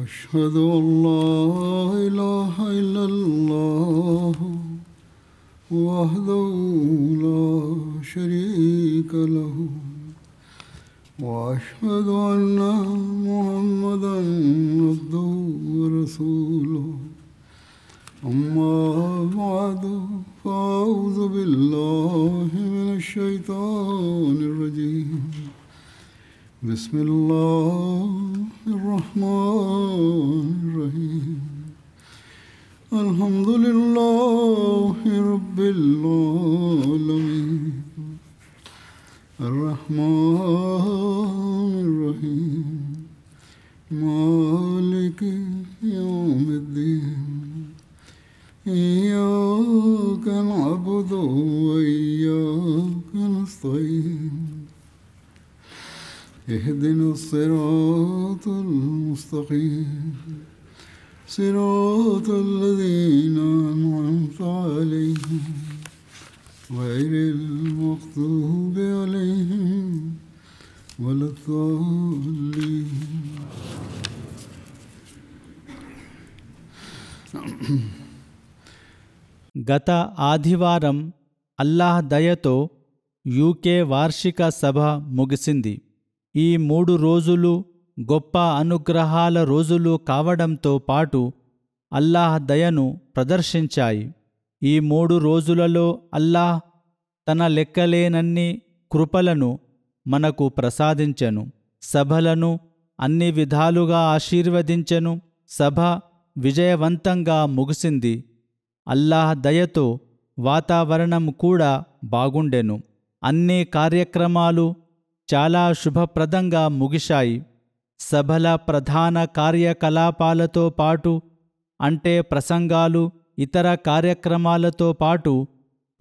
أشهد أن لا إله إلا الله وحده لا شريك له وأشهد أن محمدا عبده ورسوله أما بعد فأعوذ بالله من الشيطان الرجيم بسم الله الرحمن الرحيم الحمد لله رب العالمين الرحمن الرحيم مالك يوم الدين إياك نعبد وإياك نستعين اهدنا الصراط المستقيم صراط الذين أنعمت عليهم غير المغضوب عليهم ولا الضالين. గత ఆదివారం అల్లాహ్ దయతో యూకే వార్షిక సభ ముగిసింది. ఈ 3 రోజులు గొప్ప అనుగ్రహాల రోజులు కావడంతో పాటు అల్లాహ్ దయను ప్రదర్శించాయి. ఈ 3 రోజులలో అల్లాహ్ తన లెక్కలేనన్ని కృపలను మనకు ప్రసాదించెను. సభలను అన్ని విధాలుగా ఆశీర్వదించెను. సభ విజయవంతంగా ముగిసింది. అల్లాహ్ దయతో వాతావరణం కూడా బాగుండెను. అన్ని కార్యక్రమాలు చాలా శుభప్రదంగా ముగిశాయి. సభల ప్రధాన కార్యకలాపాలతో పాటు అంటే ప్రసంగాలు, ఇతర కార్యక్రమాలతో పాటు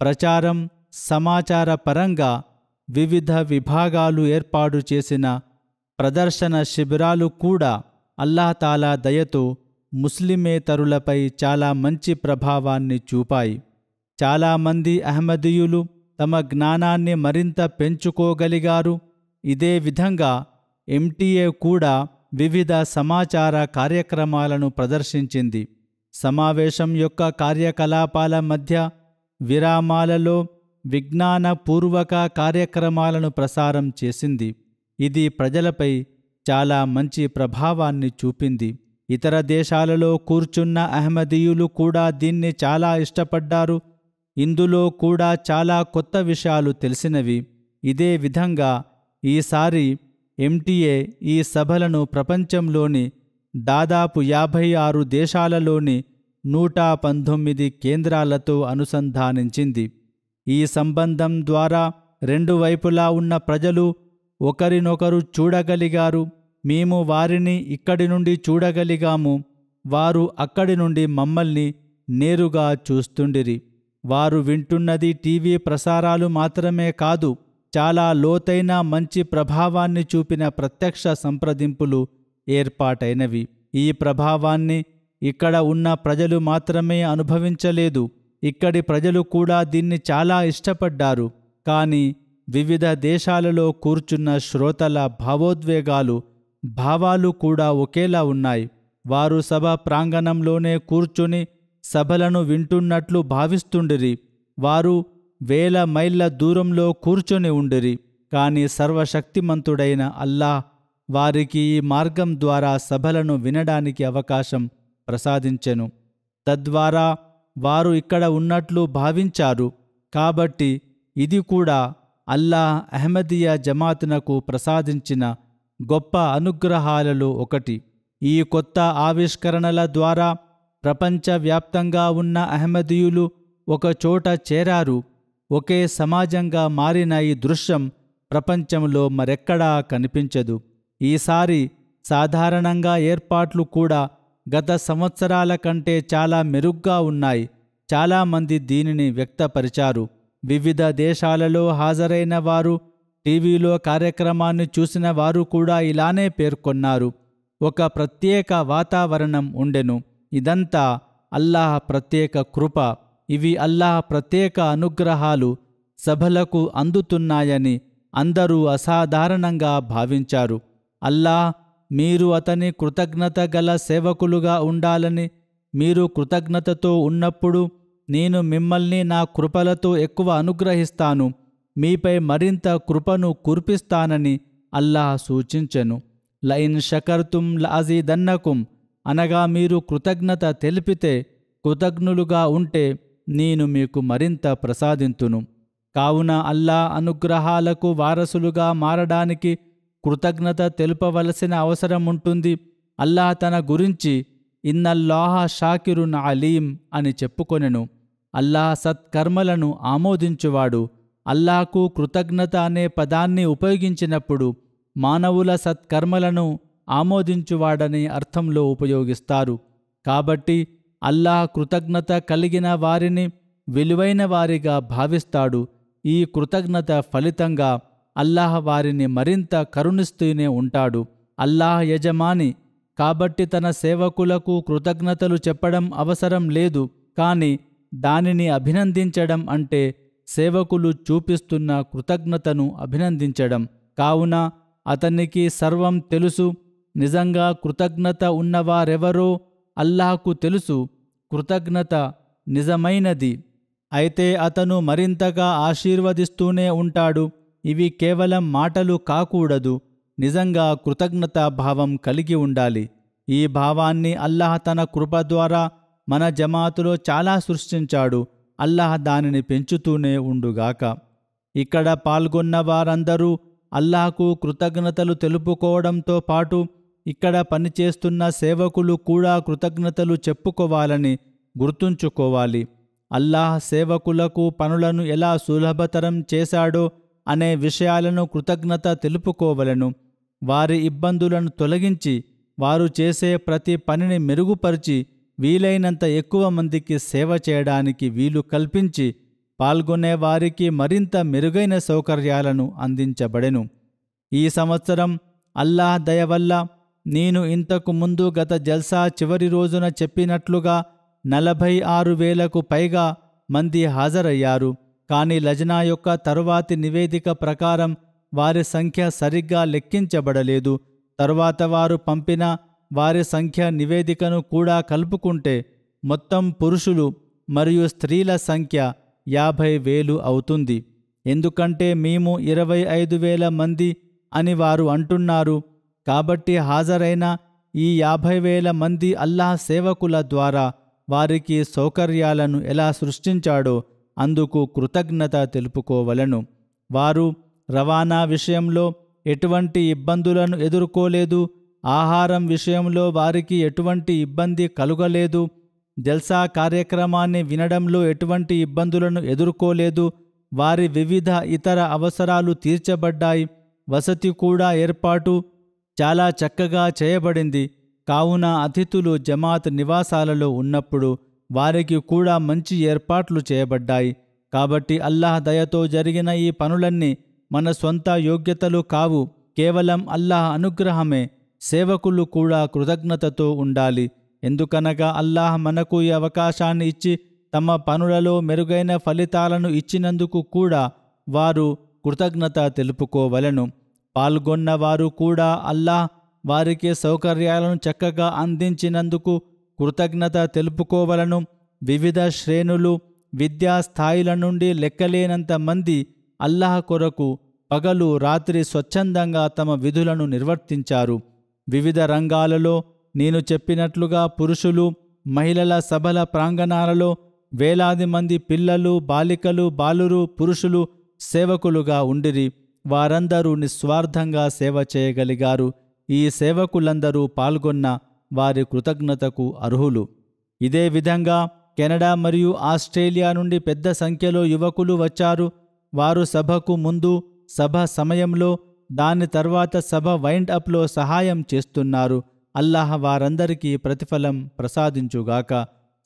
ప్రచారం, సమాచార పరంగా వివిధ విభాగాలు ఏర్పాటు చేసిన ప్రదర్శన శిబిరాలు కూడా అల్లాహ్ తాలా దయతో ముస్లిమేతరులపై చాలా మంచి ప్రభావాన్ని చూపాయి. చాలామంది అహ్మదీయులు తమ జ్ఞానాన్ని మరింత పెంచుకోగలిగారు. ఇదే విధంగా ఎంటీఏ కూడా వివిధ సమాచార కార్యక్రమాలను ప్రదర్శించింది. సమావేశం యొక్క కార్యకలాపాల మధ్య విరామాలలో విజ్ఞానపూర్వక కార్యక్రమాలను ప్రసారం చేసింది. ఇది ప్రజలపై చాలా మంచి ప్రభావాన్ని చూపింది. ఇతర దేశాలలో కూర్చున్న అహ్మదీయులు కూడా దీన్ని చాలా ఇష్టపడ్డారు. ఇందులో కూడా చాలా కొత్త విషయాలు తెలిసినవి. ఇదే విధంగా ఈసారి ఎంటీఏ ఈ సభలను ప్రపంచంలోని దాదాపు 56 దేశాలలోని 119 కేంద్రాలతో అనుసంధానించింది. ఈ సంబంధం ద్వారా 2 వైపులా ఉన్న ప్రజలు ఒకరినొకరు చూడగలిగారు. మేము వారిని ఇక్కడి నుండి చూడగలిగాము, వారు అక్కడి నుండి మమ్మల్ని నేరుగా చూస్తుండిరి. వారు వింటున్నది టీవీ ప్రసారాలు మాత్రమే కాదు, చాలా లోతైన మంచి ప్రభావాన్ని చూపిన ప్రత్యక్ష సంప్రదింపులు ఏర్పాటైనవి. ఈ ప్రభావాన్ని ఇక్కడ ఉన్న ప్రజలు మాత్రమే అనుభవించలేదు, ఇక్కడి ప్రజలు కూడా దీన్ని చాలా ఇష్టపడ్డారు. కానీ వివిధ దేశాలలో కూర్చున్న శ్రోతల భావోద్వేగాలు, భావాలు కూడా ఒకేలా ఉన్నాయి. వారు సభ ప్రాంగణంలోనే కూర్చుని సభలను వింటున్నట్లు భావిస్తుండిరి. వారు వేల మైళ్ళ దూరంలో కూర్చొని ఉండిరి. కానీ సర్వశక్తిమంతుడైన అల్లాహ్ వారికి ఈ మార్గం ద్వారా సభలను వినడానికి అవకాశం ప్రసాదించెను. తద్వారా వారు ఇక్కడ ఉన్నట్లు భావించారు. కాబట్టి ఇది కూడా అల్లాహ్ అహ్మదీయ జమాతునకు ప్రసాదించిన గొప్ప అనుగ్రహాలలో ఒకటి. ఈ కొత్త ఆవిష్కరణల ద్వారా ప్రపంచవ్యాప్తంగా ఉన్న అహ్మదీయులు ఒక చోట చేరారు. ఒకే సమాజంగా మారిన ఈ దృశ్యం ప్రపంచంలో మరెక్కడా కనిపించదు. ఈసారి సాధారణంగా ఏర్పాట్లు కూడా గత సంవత్సరాల కంటే చాలా మెరుగ్గా ఉన్నాయి. చాలామంది దీనిని వ్యక్తపరిచారు. వివిధ దేశాలలో హాజరైన వారు, టీవీలో కార్యక్రమాన్ని చూసిన వారు కూడా ఇలానే పేర్కొన్నారు. ఒక ప్రత్యేక వాతావరణం ఉండెను. ఇదంతా అల్లాహ్ ప్రత్యేక కృప. ఇవి అల్లాహ్ ప్రత్యేక అనుగ్రహాలు సభలకు అందుతున్నాయని అందరూ అసాధారణంగా భావించారు. అల్లాహ్ మీరు అతని కృతజ్ఞత గల సేవకులుగా ఉండాలని, మీరు కృతజ్ఞతతో ఉన్నప్పుడు నేను మిమ్మల్ని నా కృపలతో ఎక్కువ అనుగ్రహిస్తాను, మీపై మరింత కృపను కురిపిస్తానని అల్లాహ్ సూచించెను. లయిన్ షకర్తుం లఅజీదన్నకుం అనగా మీరు కృతజ్ఞత తెలిపితే, కృతజ్ఞులుగా ఉంటే నేను మీకు మరింత ప్రసాదింతును. కావున అల్లాహ్ అనుగ్రహాలకు వారసులుగా మారడానికి కృతజ్ఞత తెలుపవలసిన అవసరం ఉంటుంది. అల్లాహ్ తన గురించి ఇన్నల్లాహ షాకిరున్ అలీం అని చెప్పుకొనెను. అల్లాహ్ సత్కర్మలను ఆమోదించువాడు. అల్లాహకు కృతజ్ఞత అనే పదాన్ని ఉపయోగించినప్పుడు మానవుల సత్కర్మలను ఆమోదించువాడనే అర్థంలో ఉపయోగిస్తారు. కాబట్టి అల్లాహ్ కృతజ్ఞత కలిగిన వారిని విలువైన వారిగా భావిస్తాడు. ఈ కృతజ్ఞత ఫలితంగా అల్లాహ్ వారిని మరింత కరుణిస్తూనే ఉంటాడు. అల్లాహ్ యజమాని కాబట్టి తన సేవకులకు కృతజ్ఞతలు చెప్పడం అవసరం లేదు. కానీ దానిని అభినందించడం అంటే సేవకులు చూపిస్తున్న కృతజ్ఞతను అభినందించడం. కావున అతనికి సర్వం తెలుసు. నిజంగా కృతజ్ఞత ఉన్నవారెవరో అల్లాహకు తెలుసు. కృతజ్ఞత నిజమైనది అయితే అతను మరింతగా ఆశీర్వదిస్తూనే ఉంటాడు. ఇవి కేవలం మాటలు కాకూడదు, నిజంగా కృతజ్ఞతా భావం కలిగి ఉండాలి. ఈ భావాన్ని అల్లాహ్ తన కృప ద్వారా మన జమాతులో చాలా సృష్టించాడు. అల్లాహ్ దానిని పెంచుతూనే ఉండుగాక. ఇక్కడ పాల్గొన్న వారందరూ అల్లాహకు కృతజ్ఞతలు తెలుపుకోవడంతో పాటు ఇక్కడ పనిచేస్తున్న సేవకులు కూడా కృతజ్ఞతలు చెప్పుకోవాలని గుర్తుంచుకోవాలి. అల్లాహ్ సేవకులకు పనులను ఎలా సులభతరం చేశాడో అనే విషయాలను కృతజ్ఞత తెలుపుకోవలను. వారి ఇబ్బందులను తొలగించి వారు చేసే ప్రతి పనిని మెరుగుపరిచి వీలైనంత ఎక్కువ మందికి సేవ చేయడానికి వీలు కల్పించి పాల్గొనే వారికి మరింత మెరుగైన సౌకర్యాలను అందించబడెను. ఈ సంవత్సరం అల్లాహ్ దయ వల్ల నేను ఇంతకు ముందు గత జల్సా చివరి రోజున చెప్పినట్లుగా 46,000కు పైగా మంది హాజరయ్యారు. కానీ లజ్నా యొక్క తరువాతి నివేదిక ప్రకారం వారి సంఖ్య సరిగ్గా లెక్కించబడలేదు. తరువాత వారు పంపిన వారి సంఖ్య నివేదికను కూడా కలుపుకుంటే మొత్తం పురుషులు మరియు స్త్రీల సంఖ్య 50,000 అవుతుంది. ఎందుకంటే మేము 25,000 మంది అని వారు అంటున్నారు. కాబట్టి హాజరైన ఈ 50,000 మంది అల్లాహ్ సేవకుల ద్వారా వారికి సౌకర్యాలను ఎలా సృష్టించాడో అందుకు కృతజ్ఞత తెలుపుకోవలను. వారు రవాణా విషయంలో ఎటువంటి ఇబ్బందులను ఎదుర్కోలేదు. ఆహారం విషయంలో వారికి ఎటువంటి ఇబ్బంది కలుగలేదు. జల్సా కార్యక్రమాన్ని వినడంలో ఎటువంటి ఇబ్బందులను ఎదుర్కోలేదు. వారి వివిధ ఇతర అవసరాలు తీర్చబడ్డాయి. వసతి కూడా ఏర్పాటు చాలా చక్కగా చేయబడింది. కావున అతిథులు జమాత్ నివాసాలలో ఉన్నప్పుడు వారికి కూడా మంచి ఏర్పాట్లు చేయబడ్డాయి. కాబట్టి అల్లాహ్ దయతో జరిగిన ఈ పనులన్నీ మన సొంత యోగ్యతలు కావు, కేవలం అల్లాహ్ అనుగ్రహమే. సేవకులు కూడా కృతజ్ఞతతో ఉండాలి. ఎందుకనగా అల్లాహ్ మనకు ఈ అవకాశాన్ని ఇచ్చి తమ పనులలో మెరుగైన ఫలితాలను ఇచ్చినందుకు కూడా వారు కృతజ్ఞత తెలుపుకోవలను. పాల్గొన్నవారు కూడా అల్లాహ్ వారికి సౌకర్యాలను చక్కగా అందించినందుకు కృతజ్ఞత తెలుపుకోవలను. వివిధ శ్రేణులు, విద్యా స్థాయిల నుండి లెక్కలేనంత మంది అల్లాహ్ కొరకు పగలు రాత్రి స్వచ్ఛందంగా తమ విధులను నిర్వర్తించారు. వివిధ రంగాలలో నేను చెప్పినట్లుగా పురుషులు, మహిళల సభల ప్రాంగణాలలో వేలాది మంది పిల్లలు, బాలికలు, బాలురు, పురుషులు సేవకులుగా ఉండిరి. వారందరూ నిస్వార్థంగా సేవ చేయగలిగారు. ఈ సేవకులందరూ పాల్గొన్న వారి కృతజ్ఞతకు అర్హులు. ఇదే విధంగా కెనడా మరియు ఆస్ట్రేలియా నుండి పెద్ద సంఖ్యలో యువకులు వచ్చారు. వారు సభకు ముందు, సభ సమయంలో, దాని తర్వాత సభ వైండ్ అప్లో సహాయం చేస్తున్నారు. అల్లాహ్ వారందరికీ ప్రతిఫలం ప్రసాదించుగాక.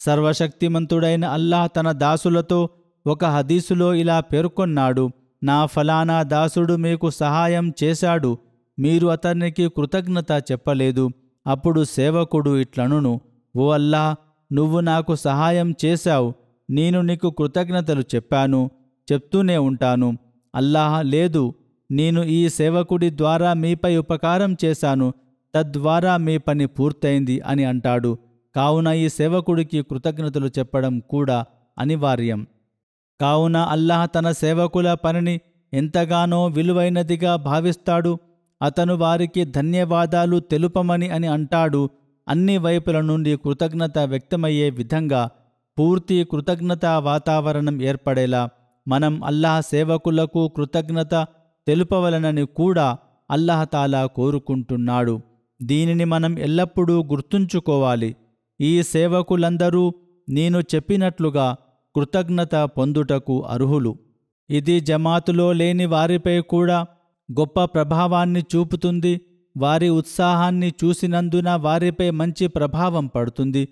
సర్వశక్తిమంతుడైన అల్లాహ్ తన దాసులతో ఒక హదీసులో ఇలా పేర్కొన్నాడు: నా ఫలానా దాసుడు మీకు సహాయం చేశాడు, మీరు అతనికి కృతజ్ఞత చెప్పలేదు. అప్పుడు సేవకుడు ఇట్లనును: ఓ అల్లాహ్, నువ్వు నాకు సహాయం చేశావు, నేను నీకు కృతజ్ఞతలు చెప్పాను, చెప్తూనే ఉంటాను. అల్లాహ్, లేదు, నేను ఈ సేవకుడి ద్వారా మీపై ఉపకారం చేశాను, తద్వారా మీ పని పూర్తయింది అని అంటాడు. కావున ఈ సేవకుడికి కృతజ్ఞతలు చెప్పడం కూడా అనివార్యం. కావున అల్లాహ్ తన సేవకుల పనిని ఎంతగానో విలువైనదిగా భావిస్తాడు. అతను వారికి ధన్యవాదాలు తెలుపమని అని అంటాడు. అన్ని వైపుల నుండి కృతజ్ఞత వ్యక్తమయ్యే విధంగా పూర్తి కృతజ్ఞతా వాతావరణం ఏర్పడేలా మనం అల్లాహ్ సేవకులకు కృతజ్ఞత తెలుపవలనని కూడా అల్లాహతాలా కోరుకుంటున్నాడు. దీనిని మనం ఎల్లప్పుడూ గుర్తుంచుకోవాలి. ఈ సేవకులందరూ నేను చెప్పినట్లుగా కృతజ్ఞత పొందుటకు అర్హులు. ఇది జమాతులో లేని వారిపై కూడా గొప్ప ప్రభావాన్ని చూపుతుంది. వారి ఉత్సాహాన్ని చూసినందున వారిపై మంచి ప్రభావం పడుతుంది.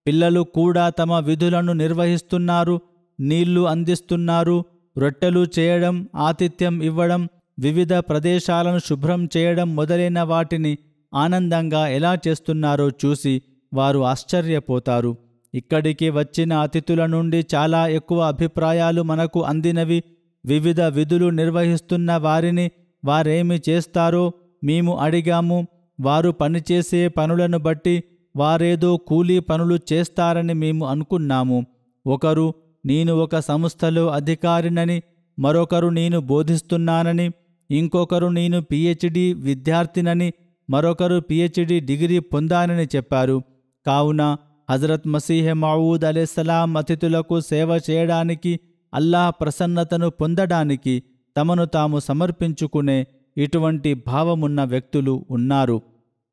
పిల్లలు కూడా తమ విధులను నిర్వహిస్తున్నారు, నీళ్లు అందిస్తున్నారు, రొట్టెలు చేయడం, ఆతిథ్యం ఇవ్వడం, వివిధ ప్రదేశాలను శుభ్రం చేయడం మొదలైన వాటిని ఆనందంగా ఎలా చేస్తున్నారో చూసి వారు ఆశ్చర్యపోతారు. ఇక్కడికి వచ్చిన అతిథుల నుండి చాలా ఎక్కువ అభిప్రాయాలు మనకు అందినవి. వివిధ విధులు నిర్వహిస్తున్న వారిని వారేమి చేస్తారో మేము అడిగాము. వారు పనిచేసే పనులను బట్టి వారేదో కూలీ పనులు చేస్తారని మేము అనుకున్నాము. ఒకరు నేను ఒక సంస్థలో అధికారినని, మరొకరు నేను బోధిస్తున్నానని, ఇంకొకరు నేను పిహెచ్డి విద్యార్థినని, మరొకరు పిహెచ్డి డిగ్రీ పొందానని చెప్పారు. కావున హజరత్ మసీహ్ మౌఊద్ అలైహిస్సలాం అతిథులకు సేవ చేయడానికి, అల్లాహ్ ప్రసన్నతను పొందడానికి తమను తాము సమర్పించుకునే ఇటువంటి భావమున్న వ్యక్తులు ఉన్నారు.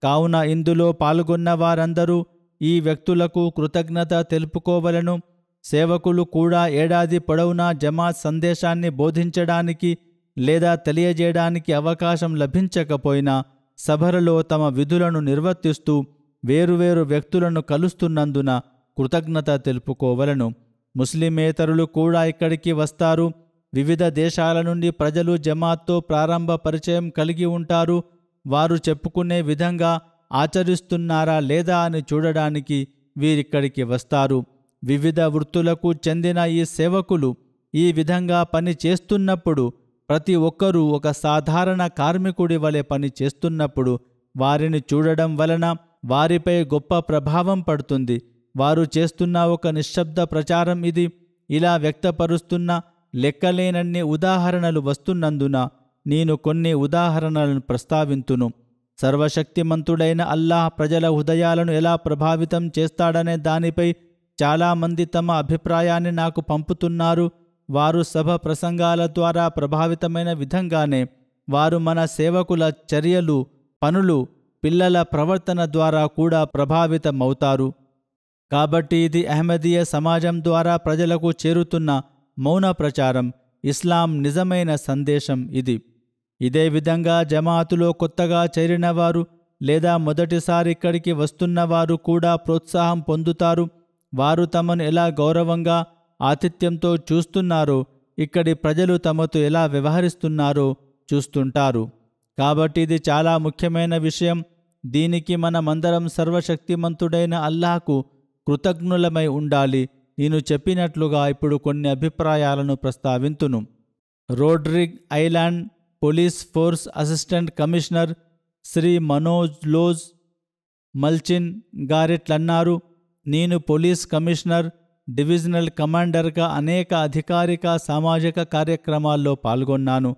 కావున ఇందులో పాల్గొన్న వారందరూ ఈ వ్యక్తులకు కృతజ్ఞత తెలుపుకోవలను. సేవకులు కూడా ఏడాది పొడవునా జమాత్ సందేశాన్ని బోధించడానికి లేదా తెలియజేయడానికి అవకాశం లభించకపోయినా సభలలో తమ విధులను నిర్వర్తిస్తూ వేరువేరు వ్యక్తులను కలుస్తున్నందున కృతజ్ఞత తెలుపుకోవలను. ముస్లిమేతరులు కూడా ఇక్కడికి వస్తారు. వివిధ దేశాల నుండి ప్రజలు జమాత్తో ప్రారంభ పరిచయం కలిగి ఉంటారు. వారు చెప్పుకునే విధంగా ఆచరిస్తున్నారా లేదా అని చూడడానికి వీరిక్కడికి వస్తారు. వివిధ వృత్తులకు చెందిన ఈ సేవకులు ఈ విధంగా పని చేస్తున్నప్పుడు ప్రతి ఒక్కరూ ఒక సాధారణ కార్మికుడి వలె పని చేస్తున్నప్పుడు వారిని చూడడం వలన వారిపై గొప్ప ప్రభావం పడుతుంది. వారు చేస్తున్న ఒక నిశ్శబ్ద ప్రచారం ఇది. ఇలా వ్యక్తపరుస్తున్న లెక్కలేనన్ని ఉదాహరణలు వస్తున్నందున నేను కొన్ని ఉదాహరణలను ప్రస్తావింతును. సర్వశక్తిమంతుడైన అల్లాహ్ ప్రజల హృదయాలను ఎలా ప్రభావితం చేస్తాడనే దానిపై చాలామంది తమ అభిప్రాయాన్ని నాకు పంపుతున్నారు. వారు సభ ప్రసంగాల ద్వారా ప్రభావితమైన విధంగానే వారు మన సేవకుల చర్యలు, పనులు, పిల్లల ప్రవర్తన ద్వారా కూడా ప్రభావితమవుతారు. కాబట్టి ఇది అహ్మదీయ సమాజం ద్వారా ప్రజలకు చేరుతున్న మౌన ప్రచారం, ఇస్లాం నిజమైన సందేశం ఇది. ఇదే విధంగా జమాతులో కొత్తగా చేరినవారు లేదా మొదటిసారి ఇక్కడికి వస్తున్నవారు కూడా ప్రోత్సాహం పొందుతారు. వారు తమను ఎలా గౌరవంగా, ఆతిథ్యంతో చూస్తున్నారో, ఇక్కడి ప్రజలు తమతో ఎలా వ్యవహరిస్తున్నారో చూస్తుంటారు. కాబట్టి ఇది చాలా ముఖ్యమైన విషయం. దీనికి మనమందరం సర్వశక్తిమంతుడైన అల్లాహ్కు కృతజ్ఞులమై ఉండాలి. నేను చెప్పినట్లుగా ఇప్పుడు కొన్ని అభిప్రాయాలను ప్రస్తావింతును. Rodrigues Island police force assistant commissioner Shri Manoj లోజ్ మల్చిన్ గారెట్లన్నారు, నేను పోలీస్ కమిషనర్, డివిజనల్ కమాండర్గా అనేక అధికారిక సామాజిక కార్యక్రమాల్లో పాల్గొన్నాను.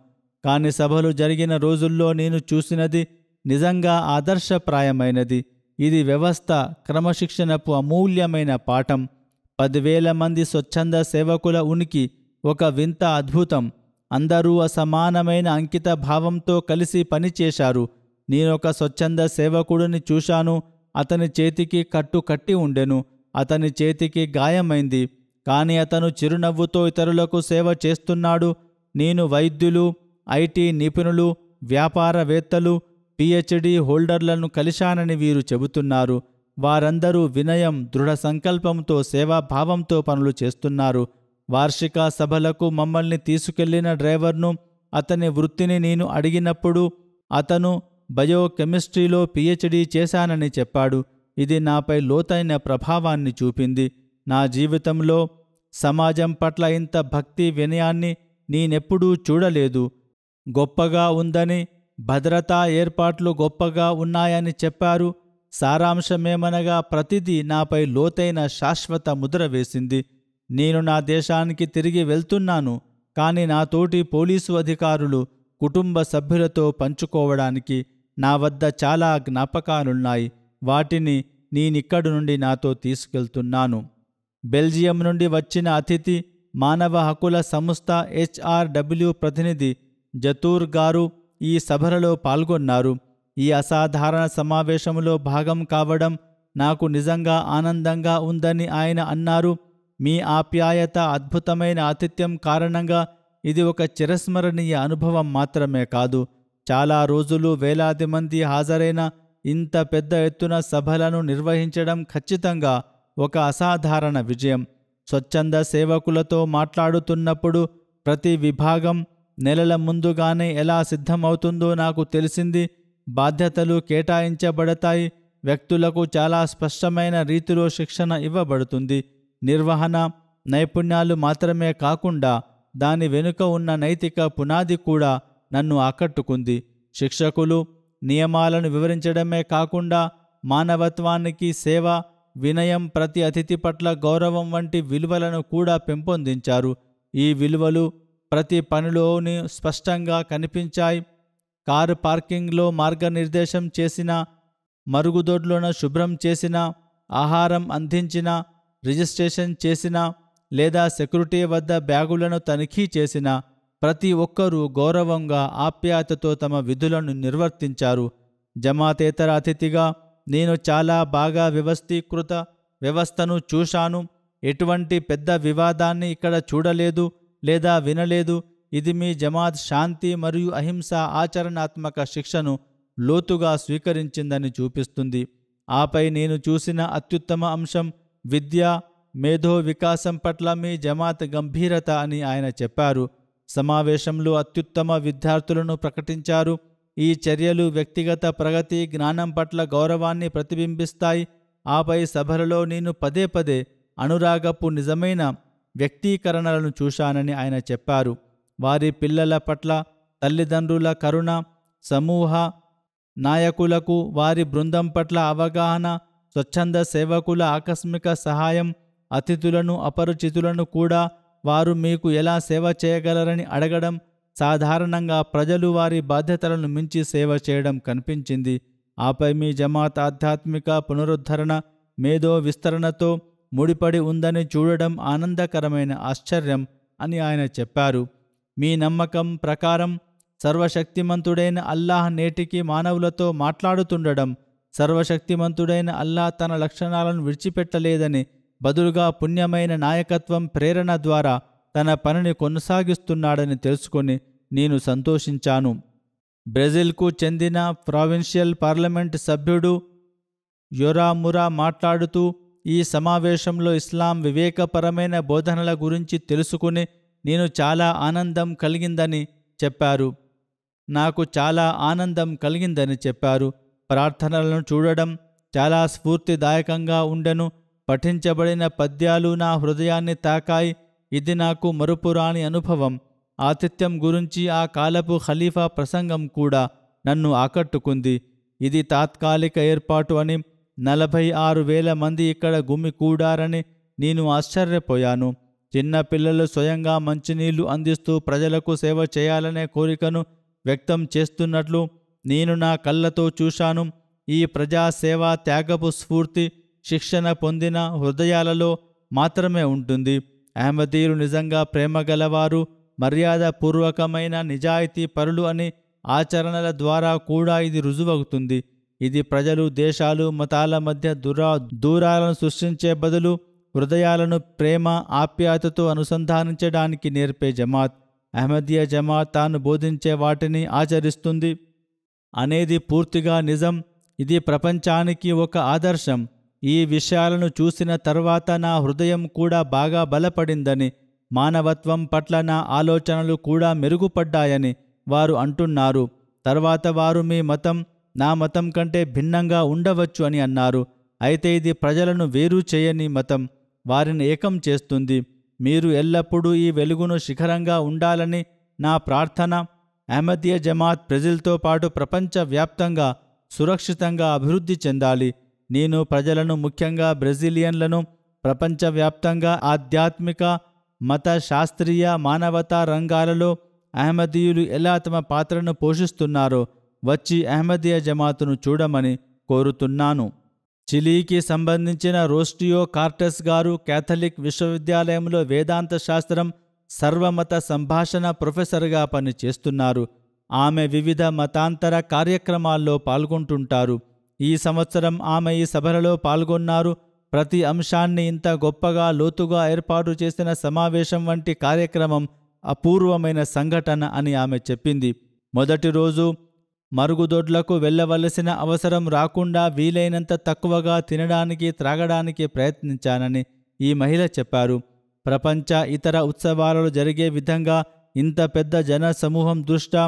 కాని సభలు జరిగిన రోజుల్లో నేను చూసినది నిజంగా ఆదర్శప్రాయమైనది. ఇది వ్యవస్థ, క్రమశిక్షణపు అమూల్యమైన పాఠం. 10,000 మంది స్వచ్ఛంద సేవకుల ఉనికి ఒక వింత అద్భుతం. అందరూ అసమానమైన అంకిత భావంతో కలిసి పనిచేశారు. నేనొక స్వచ్ఛంద సేవకుడిని చూశాను. అతని చేతికి కట్టు కట్టి ఉండెను. అతని చేతికి గాయమైంది. కాని అతను చిరునవ్వుతో ఇతరులకు సేవ చేస్తున్నాడు. నేను వైద్యులు, ఐటీ నిపుణులు, వ్యాపారవేత్తలు, పిహెచ్డి హోల్డర్లను కలిశానని వీరు చెబుతున్నారు. వారందరూ వినయం, దృఢ సంకల్పంతో, సేవాభావంతో పనులు చేస్తున్నారు. వార్షిక సభలకు మమ్మల్ని తీసుకెళ్లిన డ్రైవర్ను, అతని వృత్తిని నేను అడిగినప్పుడు అతను బయోకెమిస్ట్రీలో పిహెచ్డి చేశానని చెప్పాడు. ఇది నాపై లోతైన ప్రభావాన్ని చూపింది. నా జీవితంలో సమాజం పట్ల ఇంత భక్తి, వినయాన్ని నేనెప్పుడూ చూడలేదు. గొప్పగా ఉందని భద్రతా ఏర్పాట్లు గొప్పగా ఉన్నాయని చెప్పారు. సారాంశమేమనగా ప్రతిదీ నాపై లోతైన శాశ్వత ముద్ర వేసింది. నేను నా దేశానికి తిరిగి వెళ్తున్నాను, కానీ నా తోటి పోలీసు అధికారులు, కుటుంబ సభ్యులతో పంచుకోవడానికి నా వద్ద చాలా జ్ఞాపకాలున్నాయి. వాటిని నేనిక్కడి నుండి నాతో తీసుకెళ్తున్నాను. బెల్జియం నుండి వచ్చిన అతిథి, మానవ హక్కుల సంస్థ HRW ప్రతినిధి జతూర్ గారు ఈ సభలలో పాల్గొన్నారు. ఈ అసాధారణ సమావేశంలో భాగం కావడం నాకు నిజంగా ఆనందంగా ఉందని ఆయన అన్నారు. మీ ఆప్యాయత, అద్భుతమైన ఆతిథ్యం కారణంగా ఇది ఒక చిరస్మరణీయ అనుభవం మాత్రమే కాదు, చాలా రోజులు వేలాది మంది హాజరైన ఇంత పెద్ద ఎత్తున సభలను నిర్వహించడం ఖచ్చితంగా ఒక అసాధారణ విజయం. స్వచ్ఛంద సేవకులతో మాట్లాడుతున్నప్పుడు ప్రతి విభాగం నెలల ముందుగానే ఎలా సిద్ధమవుతుందో నాకు తెలిసింది. బాధ్యతలు కేటాయించబడతాయి. వ్యక్తులకు చాలా స్పష్టమైన రీతిలో శిక్షణ ఇవ్వబడుతుంది. నిర్వహణ నైపుణ్యాలు మాత్రమే కాకుండా దాని వెనుక ఉన్న నైతిక పునాది కూడా నన్ను ఆకట్టుకుంది. శిక్షకులు నియమాలను వివరించడమే కాకుండా మానవత్వానికి సేవ, వినయం, ప్రతి అతిథి పట్ల గౌరవం వంటి విలువలను కూడా పెంపొందించారు. ఈ విలువలు ప్రతి పనిలోని స్పష్టంగా కనిపించాయి. కారు పార్కింగ్లో మార్గనిర్దేశం చేసిన, మరుగుదొడ్లను శుభ్రం చేసిన, ఆహారం అందించిన, రిజిస్ట్రేషన్ చేసిన లేదా సెక్యూరిటీ వద్ద బ్యాగులను తనిఖీ చేసిన ప్రతి ఒక్కరూ గౌరవంగా, ఆప్యాయతతో తమ విధులను నిర్వర్తించారు. జమాతేతర అతిథిగా నేను చాలా బాగా వ్యవస్థీకృత వ్యవస్థను చూశాను. ఎటువంటి పెద్ద వివాదాన్ని ఇక్కడ చూడలేదు లేదా వినలేదు. ఇది మీ జమాత్ శాంతి మరియు అహింస ఆచరణాత్మక శిక్షను లోతుగా స్వీకరించిందని చూపిస్తుంది. ఆపై నేను చూసిన అత్యుత్తమ అంశం విద్య, మేధో వికాసం పట్ల మీ జమాత్ గంభీరత అని ఆయన చెప్పారు. సమావేశంలో అత్యుత్తమ విద్యార్థులను ప్రకటించారు. ఈ చర్యలు వ్యక్తిగత ప్రగతి, జ్ఞానం పట్ల గౌరవాన్ని ప్రతిబింబిస్తాయి. ఆపై సభలలో నేను పదే పదే అనురాగపు నిజమైన వ్యక్తీకరణలను చూశానని ఆయన చెప్పారు. వారి పిల్లల పట్ల తల్లిదండ్రుల కరుణ, సమూహ నాయకులకు వారి బృందం పట్ల అవగాహన, స్వచ్ఛంద సేవకుల ఆకస్మిక సహాయం, అతిథులను, అపరిచితులను కూడా వారు మీకు ఎలా సేవ చేయగలరని అడగడం, సాధారణంగా ప్రజలు వారి బాధ్యతలను మించి సేవ చేయడం కనిపించింది. ఆపై మీ జమాత్ ఆధ్యాత్మిక పునరుద్ధరణ, మేధో విస్తరణతో ముడిపడి ఉందని చూడడం ఆనందకరమైన ఆశ్చర్యం అని ఆయన చెప్పారు. మీ నమ్మకం ప్రకారం సర్వశక్తిమంతుడైన అల్లాహ్ నేటికి మానవులతో మాట్లాడుతుండడం, సర్వశక్తిమంతుడైన అల్లాహ్ తన లక్షణాలను విడిచిపెట్టలేదని, బదులుగా పుణ్యమైన నాయకత్వం, ప్రేరణ ద్వారా తన పనిని కొనసాగిస్తున్నాడని తెలుసుకొని నేను సంతోషించాను. బ్రెజిల్కు చెందిన ప్రావిన్షియల్ పార్లమెంట్ సభ్యుడు యొరామురా మాట్లాడుతూ, ఈ సమావేశంలో ఇస్లాం వివేకపరమైన బోధనల గురించి తెలుసుకుని నేను చాలా ఆనందం కలిగిందని చెప్పారు. నాకు చాలా ఆనందం కలిగిందని చెప్పారు. ప్రార్థనలను చూడడం చాలా స్ఫూర్తిదాయకంగా ఉండెను. పఠించబడిన పద్యాలు నా హృదయాన్ని తాకాయి. ఇది నాకు మరుపురాని అనుభవం. ఆతిథ్యం గురించి ఆ కాలపు ఖలీఫా ప్రసంగం కూడా నన్ను ఆకట్టుకుంది. ఇది తాత్కాలిక ఏర్పాటు అని, 46,000 మంది ఇక్కడ గుమికూడారని నేను ఆశ్చర్యపోయాను. చిన్న పిల్లలు స్వయంగా మంచినీళ్లు అందిస్తూ ప్రజలకు సేవ చేయాలనే కోరికను వ్యక్తం చేస్తున్నట్లు నేను నా కళ్ళతో చూశాను. ఈ ప్రజాసేవ త్యాగపు స్ఫూర్తి శిక్షణ పొందిన హృదయాలలో మాత్రమే ఉంటుంది. అహ్మదీలు నిజంగా ప్రేమగలవారు, మర్యాదపూర్వకమైన నిజాయితీ పరులు అని ఆచరణల ద్వారా కూడా ఇది రుజువవుతుంది. ఇది ప్రజలు, దేశాలు, మతాల మధ్య దూరాలను సృష్టించే బదులు హృదయాలను ప్రేమ, ఆప్యాయతతో అనుసంధానించడానికి నేర్పే జమాత్. అహ్మదీయ జమాత్ తాను బోధించే వాటిని ఆచరిస్తుంది అనేది పూర్తిగా నిజం. ఇది ప్రపంచానికి ఒక ఆదర్శం. ఈ విషయాలను చూసిన తర్వాత నా హృదయం కూడా బాగా బలపడిందని, మానవత్వం పట్ల నా ఆలోచనలు కూడా మెరుగుపడ్డాయని వారు అంటున్నారు. తర్వాత వారు మీ మతం నా మతం కంటే భిన్నంగా ఉండవచ్చు అని అన్నారు. అయితే ఇది ప్రజలను వేరు చేయని మతం, వారిని ఏకం చేస్తుంది. మీరు ఎల్లప్పుడూ ఈ వెలుగును శిఖరంగా ఉండాలని నా ప్రార్థన. అహ్మదీయ జమాత్ బ్రెజిల్తో పాటు ప్రపంచవ్యాప్తంగా సురక్షితంగా అభివృద్ధి చెందాలి. నేను ప్రజలను, ముఖ్యంగా బ్రెజిలియన్లను ప్రపంచవ్యాప్తంగా ఆధ్యాత్మిక, మత, శాస్త్రీయ, మానవతా రంగాలలో అహ్మదీయులు ఎలా తమ పాత్రను పోషిస్తున్నారో వచ్చి అహ్మదీయ జమాతును చూడమని కోరుతున్నాను. చిలీకి సంబంధించిన రోస్టియో కార్టెస్ గారు కేథలిక్ విశ్వవిద్యాలయంలో వేదాంత శాస్త్రం, సర్వమత సంభాషణ ప్రొఫెసర్గా పనిచేస్తున్నారు. ఆమె వివిధ మతాంతర కార్యక్రమాల్లో పాల్గొంటుంటారు. ఈ సంవత్సరం ఆమె ఈ సభలలో పాల్గొన్నారు. ప్రతి అంశాన్ని ఇంత గొప్పగా, లోతుగా ఏర్పాటు చేసిన సమావేశం వంటి కార్యక్రమం అపూర్వమైన సంఘటన అని ఆమె చెప్పింది. మొదటి రోజు మరుగుదొడ్లకు వెళ్ళవలసిన అవసరం రాకుండా వీలైనంత తక్కువగా తినడానికి, త్రాగడానికి ప్రయత్నించానని ఈ మహిళ చెప్పారు. ప్రపంచ ఇతర ఉత్సవాలలో జరిగే విధంగా ఇంత పెద్ద జన సమూహం దృష్ట్యా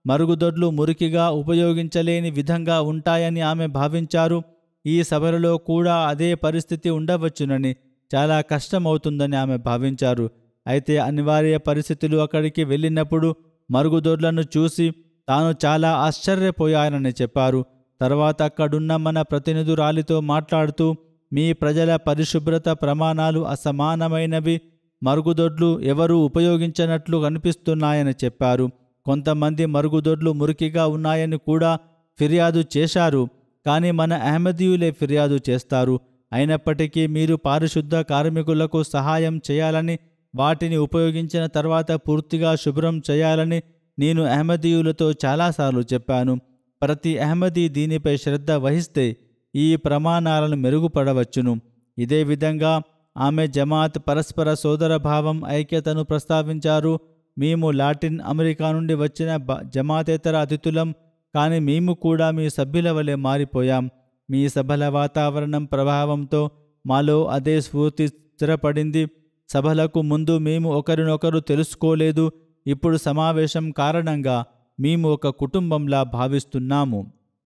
మరుగుదొడ్లు మురికిగా, ఉపయోగించలేని విధంగా ఉంటాయని ఆమె భావించారు. ఈ సభలలో కూడా అదే పరిస్థితి ఉండవచ్చునని, చాలా కష్టమవుతుందని ఆమె భావించారు. అయితే అనివార్య పరిస్థితులు అక్కడికి వెళ్ళినప్పుడు మరుగుదొడ్లను చూసి తాను చాలా ఆశ్చర్యపోయానని చెప్పారు. తర్వాత అక్కడున్న మన ప్రతినిధురాలితో మాట్లాడుతూ, మీ ప్రజల పరిశుభ్రత ప్రమాణాలు అసమానమైనవి, మరుగుదొడ్లు ఎవరూ ఉపయోగించనట్లు కనిపిస్తున్నాయని చెప్పారు. కొంతమంది మరుగుదొడ్లు మురికిగా ఉన్నాయని కూడా ఫిర్యాదు చేశారు. కానీ మన అహ్మదీయులే ఫిర్యాదు చేస్తారు. అయినప్పటికీ మీరు పారిశుద్ధ కార్మికులకు సహాయం చేయాలని, వాటిని ఉపయోగించిన తర్వాత పూర్తిగా శుభ్రం చేయాలని నేను అహ్మదీయులతో చాలాసార్లు చెప్పాను. ప్రతి అహ్మదీ దీనిపై శ్రద్ధ వహిస్తే ఈ ప్రమాణాలను మెరుగుపడవచ్చును. ఇదే విధంగా ఆమె జమాత్ పరస్పర సోదరభావం, ఐక్యతను ప్రస్తావించారు. మేము లాటిన్ అమెరికా నుండి వచ్చిన జమాతేతర అతిథులం, కానీ మేము కూడా మీ సభ్యుల వలె మారిపోయాం. మీ సభల వాతావరణం ప్రభావంతో మాలో అదే స్ఫూర్తి స్థిరపడింది. సభలకు ముందు మేము ఒకరినొకరు తెలుసుకోలేదు. ఇప్పుడు సమావేశం కారణంగా మేము ఒక కుటుంబంలా భావిస్తున్నాము.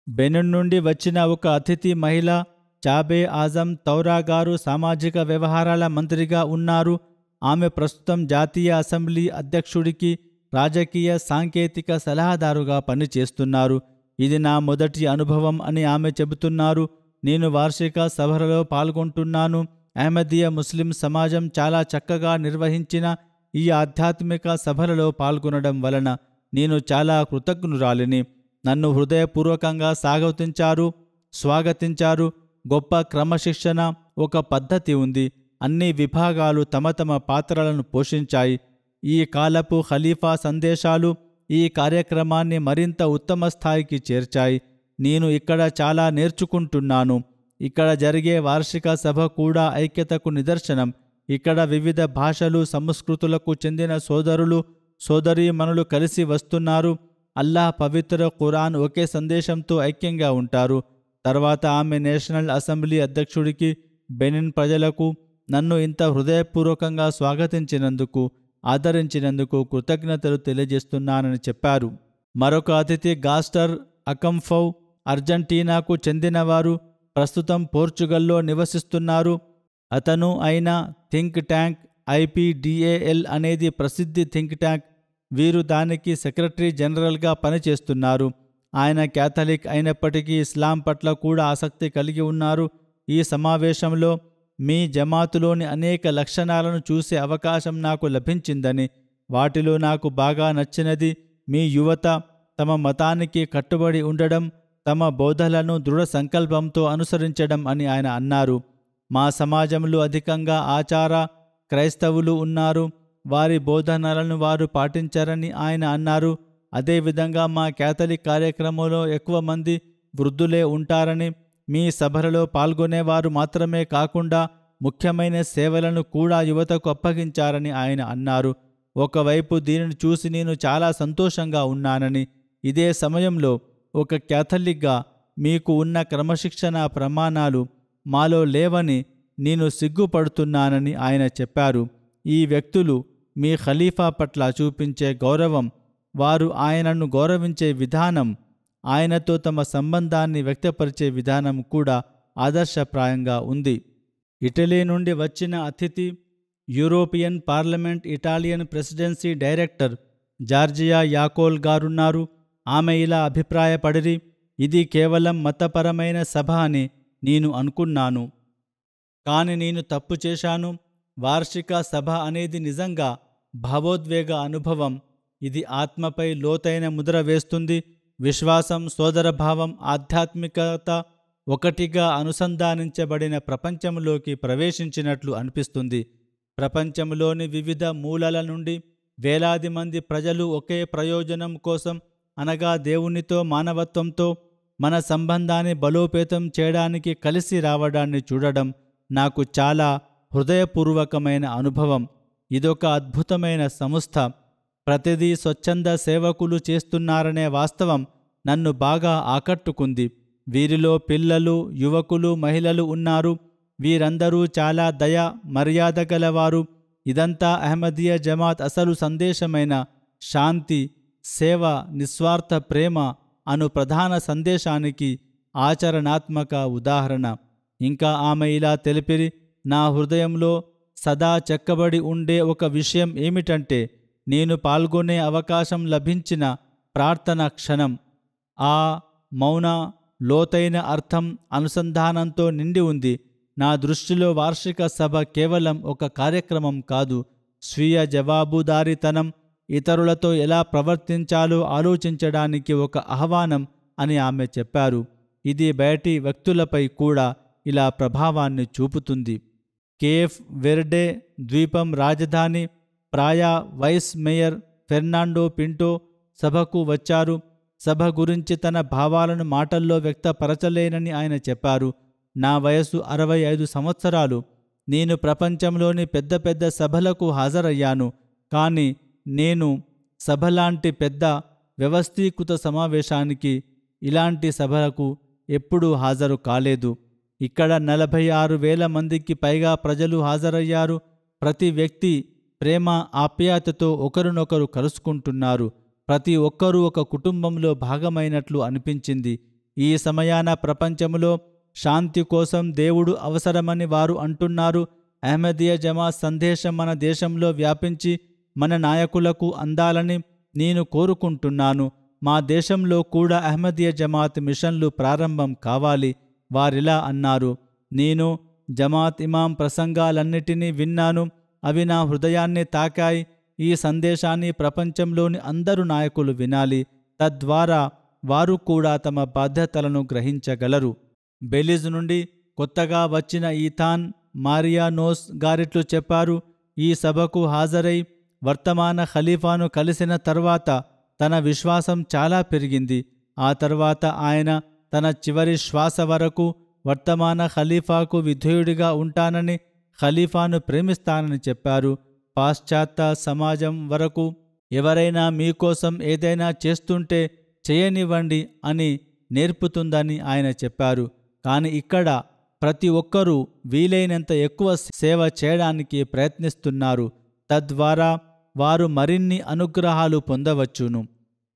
బెనిన్ నుండి వచ్చిన ఒక అతిథి మహిళ చాబే ఆజం తౌరా గారు సామాజిక వ్యవహారాల మంత్రిగా ఉన్నారు. ఆమె ప్రస్తుతం జాతీయ అసెంబ్లీ అధ్యక్షుడికి రాజకీయ సాంకేతిక సలహాదారుగా పనిచేస్తున్నారు. ఇది నా మొదటి అనుభవం అని ఆమె చెబుతున్నారు. నేను వార్షిక సభలలో పాల్గొంటున్నాను. అహ్మదీయ ముస్లిం సమాజం చాలా చక్కగా నిర్వహించిన ఈ ఆధ్యాత్మిక సభలలో పాల్గొనడం వలన నేను చాలా కృతజ్ఞురాలిని. నన్ను హృదయపూర్వకంగా స్వాగతించారు. గొప్ప క్రమశిక్షణ, ఒక పద్ధతి ఉంది. అన్ని విభాగాలు తమ తమ పాత్రలను పోషించాయి. ఈ కాలపు ఖలీఫా సందేశాలు ఈ కార్యక్రమాన్ని మరింత ఉత్తమ స్థాయికి చేర్చాయి. నేను ఇక్కడ చాలా నేర్చుకుంటున్నాను. ఇక్కడ జరిగే వార్షిక సభ కూడా ఐక్యతకు నిదర్శనం. ఇక్కడ వివిధ భాషలు, సంస్కృతులకు చెందిన సోదరులు, సోదరీమణులు కలిసి వస్తున్నారు. అల్లాహ్ పవిత్ర ఖురాన్ ఒకే సందేశంతో ఐక్యంగా ఉంటారు. తర్వాత ఆమె నేషనల్ అసెంబ్లీ అధ్యక్షుడికి, బెనిన్ ప్రజలకు నన్ను ఇంత హృదయపూర్వకంగా స్వాగతించినందుకు, ఆదరించినందుకు కృతజ్ఞతలు తెలియజేస్తున్నానని చెప్పారు. మరొక అతిథి గాస్టర్ అకంఫౌ అర్జెంటీనాకు చెందినవారు, ప్రస్తుతం పోర్చుగల్లో నివసిస్తున్నారు. అతను అయిన థింక్ ట్యాంక్ IPDAL అనేది ప్రసిద్ధి థింక్ ట్యాంక్. వీరు దానికి సెక్రటరీ జనరల్గా పనిచేస్తున్నారు. ఆయన క్యాథలిక్ అయినప్పటికీ ఇస్లాం పట్ల కూడా ఆసక్తి కలిగి ఉన్నారు. ఈ సమావేశంలో మీ జమాతులోని అనేక లక్షణాలను చూసే అవకాశం నాకు లభించిందని, వాటిలో నాకు బాగా నచ్చినది మీ యువత తమ మతానికి కట్టుబడి ఉండడం, తమ బోధలను దృఢ సంకల్పంతో అనుసరించడం అని ఆయన అన్నారు. మా సమాజంలో అధికంగా ఆచార క్రైస్తవులు ఉన్నారు. వారి బోధనలను వారు పాటించరని ఆయన అన్నారు. అదేవిధంగా మా క్యాథలిక్ కార్యక్రమంలో ఎక్కువ మంది వృద్ధులే ఉంటారని, మీ సభలలో పాల్గొనేవారు మాత్రమే కాకుండా ముఖ్యమైన సేవలను కూడా యువతకు అప్పగించారని ఆయన అన్నారు. ఒకవైపు దీనిని చూసి నేను చాలా సంతోషంగా ఉన్నానని, ఇదే సమయంలో ఒక క్యాథలిక్గా మీకు ఉన్న క్రమశిక్షణ ప్రమాణాలు మాలో లేవని నేను సిగ్గుపడుతున్నానని ఆయన చెప్పారు. ఈ వ్యక్తులు మీ ఖలీఫా పట్ల చూపించే గౌరవం, వారు ఆయనను గౌరవించే విధానం, ఆయనతో తమ సంబంధాన్ని వ్యక్తపరిచే విధానం కూడా ఆదర్శప్రాయంగా ఉంది. ఇటలీ నుండి వచ్చిన అతిథి European Parliament Italian presidency director Giorgia యాకోల్ గారున్నారు. ఆమె ఇలా అభిప్రాయపడిరి, ఇది కేవలం మతపరమైన సభ అని నేను అనుకున్నాను, కాని నేను తప్పు చేశాను. వార్షిక సభ అనేది నిజంగా భావోద్వేగ అనుభవం. ఇది ఆత్మపై లోతైన ముద్ర వేస్తుంది. విశ్వాసం, సోదరభావం, ఆధ్యాత్మికత ఒకటిగా అనుసంధానించబడిన ప్రపంచంలోకి ప్రవేశించినట్లు అనిపిస్తుంది. ప్రపంచంలోని వివిధ మూలల నుండి వేలాది మంది ప్రజలు ఒకే ప్రయోజనం కోసం, అనగా దేవునితో, మానవత్వంతో మన సంబంధాన్ని బలోపేతం చేయడానికి కలిసి రావడాన్ని చూడడం నాకు చాలా హృదయపూర్వకమైన అనుభవం. ఇదొక అద్భుతమైన సంస్థ. ప్రతిదీ స్వచ్ఛంద సేవకులు చేస్తున్నారనే వాస్తవం నన్ను బాగా ఆకట్టుకుంది. వీరిలో పిల్లలు, యువకులు, మహిళలు ఉన్నారు. వీరందరూ చాలా దయ, మర్యాద గలవారు. ఇదంతా అహ్మదీయ జమాత్ అసలు సందేశమైన శాంతి, సేవ, నిస్వార్థ ప్రేమ అను ప్రధాన సందేశానికి ఆచరణాత్మక ఉదాహరణ. ఇంకా ఆమె ఇలా తెలిపిరి, నా హృదయంలో సదా చెక్కబడి ఉండే ఒక విషయం ఏమిటంటే, నేను పాల్గొనే అవకాశం లభించిన ప్రార్థన క్షణం. ఆ మౌన లోతైన అర్థం, అనుసంధానంతో నిండి ఉంది. నా దృష్టిలో వార్షిక సభ కేవలం ఒక కార్యక్రమం కాదు, స్వీయ జవాబుదారీతనం, ఇతరులతో ఎలా ప్రవర్తించాలో ఆలోచించడానికి ఒక ఆహ్వానం అని ఆమె చెప్పారు. ఇది బయటి వ్యక్తులపై కూడా ఇలా ప్రభావాన్ని చూపుతుంది. కేఫ్ వెర్డే ద్వీపం రాజధాని ప్రాయా వైస్ మేయర్ ఫెర్నాండో పింటో సభకు వచ్చారు. సభ గురించి తన భావాలను మాటల్లో వ్యక్తపరచలేనని ఆయన చెప్పారు. నా వయసు 65 సంవత్సరాలు. నేను ప్రపంచంలోని పెద్ద పెద్ద సభలకు హాజరయ్యాను, కానీ నేను సభలాంటి పెద్ద వ్యవస్థీకృత సమావేశానికి, ఇలాంటి సభలకు ఎప్పుడూ హాజరు కాలేదు. ఇక్కడ 46,000 మందికి పైగా ప్రజలు హాజరయ్యారు. ప్రతి వ్యక్తి ప్రేమ, ఆప్యాయతతో ఒకరినొకరు కలుసుకుంటున్నారు. ప్రతి ఒక్కరూ ఒక కుటుంబంలో భాగమైనట్లు అనిపించింది. ఈ సమయాన ప్రపంచంలో శాంతి కోసం దేవుడు అవసరమని వారు అంటున్నారు. అహ్మదీయ జమాత్ సందేశం మన దేశంలో వ్యాపించి మన నాయకులకు అందాలని నేను కోరుకుంటున్నాను. మా దేశంలో కూడా అహ్మదీయ జమాత్ మిషన్లు ప్రారంభం కావాలి. వారిలా అన్నారు, నేను జమాత్ ఇమాం ప్రసంగాలన్నిటినీ విన్నాను. అవి నా హృదయాన్ని తాకాయి. ఈ సందేశాన్ని ప్రపంచంలోని అందరు నాయకులు వినాలి. తద్వారా వారు కూడా తమ బాధ్యతలను గ్రహించగలరు. బెలిజ్ నుండి కొత్తగా వచ్చిన ఈథాన్ మారియానోస్ గారిట్లు చెప్పారు, ఈ సభకు హాజరై వర్తమాన ఖలీఫాను కలిసిన తర్వాత తన విశ్వాసం చాలా పెరిగింది. ఆ తర్వాత ఆయన తన చివరి శ్వాస వరకు వర్తమాన ఖలీఫాకు విధేయుడిగా ఉంటానని, ఖలీఫాను ప్రేమిస్తానని చెప్పారు. పాశ్చాత్య సమాజం వరకు ఎవరైనా మీకోసం ఏదైనా చేస్తుంటే చేయనివ్వండి అని నేర్పుతుందని ఆయన చెప్పారు. కానీ ఇక్కడ ప్రతి ఒక్కరూ వీలైనంత ఎక్కువ సేవ చేయడానికి ప్రయత్నిస్తున్నారు. తద్వారా వారు మరిన్ని అనుగ్రహాలు పొందవచ్చును.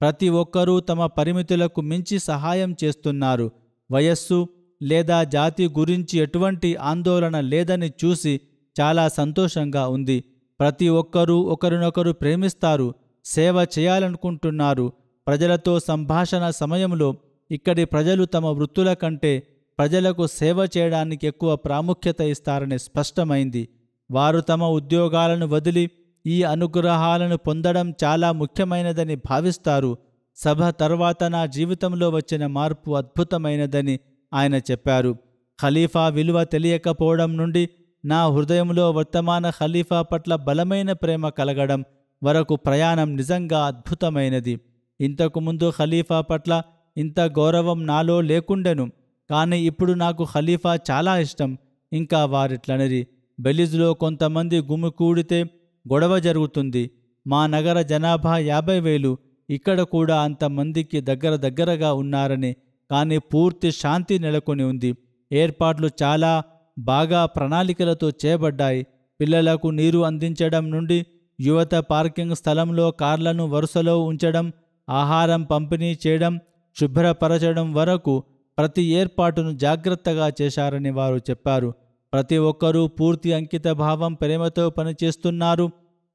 ప్రతి ఒక్కరూ తమ పరిమితులకు మించి సహాయం చేస్తున్నారు. వయస్సు లేదా జాతి గురించి ఎటువంటి ఆందోళన లేదని చూసి చాలా సంతోషంగా ఉంది. ప్రతి ఒక్కరూ ఒకరినొకరు ప్రేమిస్తారు, సేవ చేయాలనుకుంటున్నారు. ప్రజలతో సంభాషణ సమయంలో ఇక్కడి ప్రజలు తమ వృత్తుల కంటే ప్రజలకు సేవ చేయడానికి ఎక్కువ ప్రాముఖ్యత ఇస్తారని స్పష్టమైంది. వారు తమ ఉద్యోగాలను వదిలి ఈ అనుగ్రహాలను పొందడం చాలా ముఖ్యమైనదని భావిస్తారు. సభ తర్వాత నా జీవితంలో వచ్చిన మార్పు అద్భుతమైనదని ఆయన చెప్పారు. ఖలీఫా విలువ తెలియకపోవడం నుండి నా హృదయంలో వర్తమాన ఖలీఫా పట్ల బలమైన ప్రేమ కలగడం వరకు ప్రయాణం నిజంగా అద్భుతమైనది. ఇంతకుముందు ఖలీఫా పట్ల ఇంత గౌరవం నాలో లేకుండెను, కానీ ఇప్పుడు నాకు ఖలీఫా చాలా ఇష్టం. ఇంకా వారిట్లనిరి, బెలిజ్లో కొంతమంది గుమికూడితే గొడవ జరుగుతుంది. మా నగర జనాభా 50,000, ఇక్కడ కూడా అంతమందికి దగ్గరగా ఉన్నారని, కానీ పూర్తి శాంతి నెలకొని ఉంది. ఏర్పాట్లు చాలా బాగా ప్రణాళికలతో చేయబడ్డాయి. పిల్లలకు నీరు అందించడం నుండి యువత పార్కింగ్ స్థలంలో కార్లను వరుసలో ఉంచడం, ఆహారం పంపిణీ చేయడం, శుభ్రపరచడం వరకు ప్రతి ఏర్పాటును జాగ్రత్తగా చేశారని వారు చెప్పారు. ప్రతి ఒక్కరూ పూర్తి అంకిత భావం, ప్రేమతో పనిచేస్తున్నారు.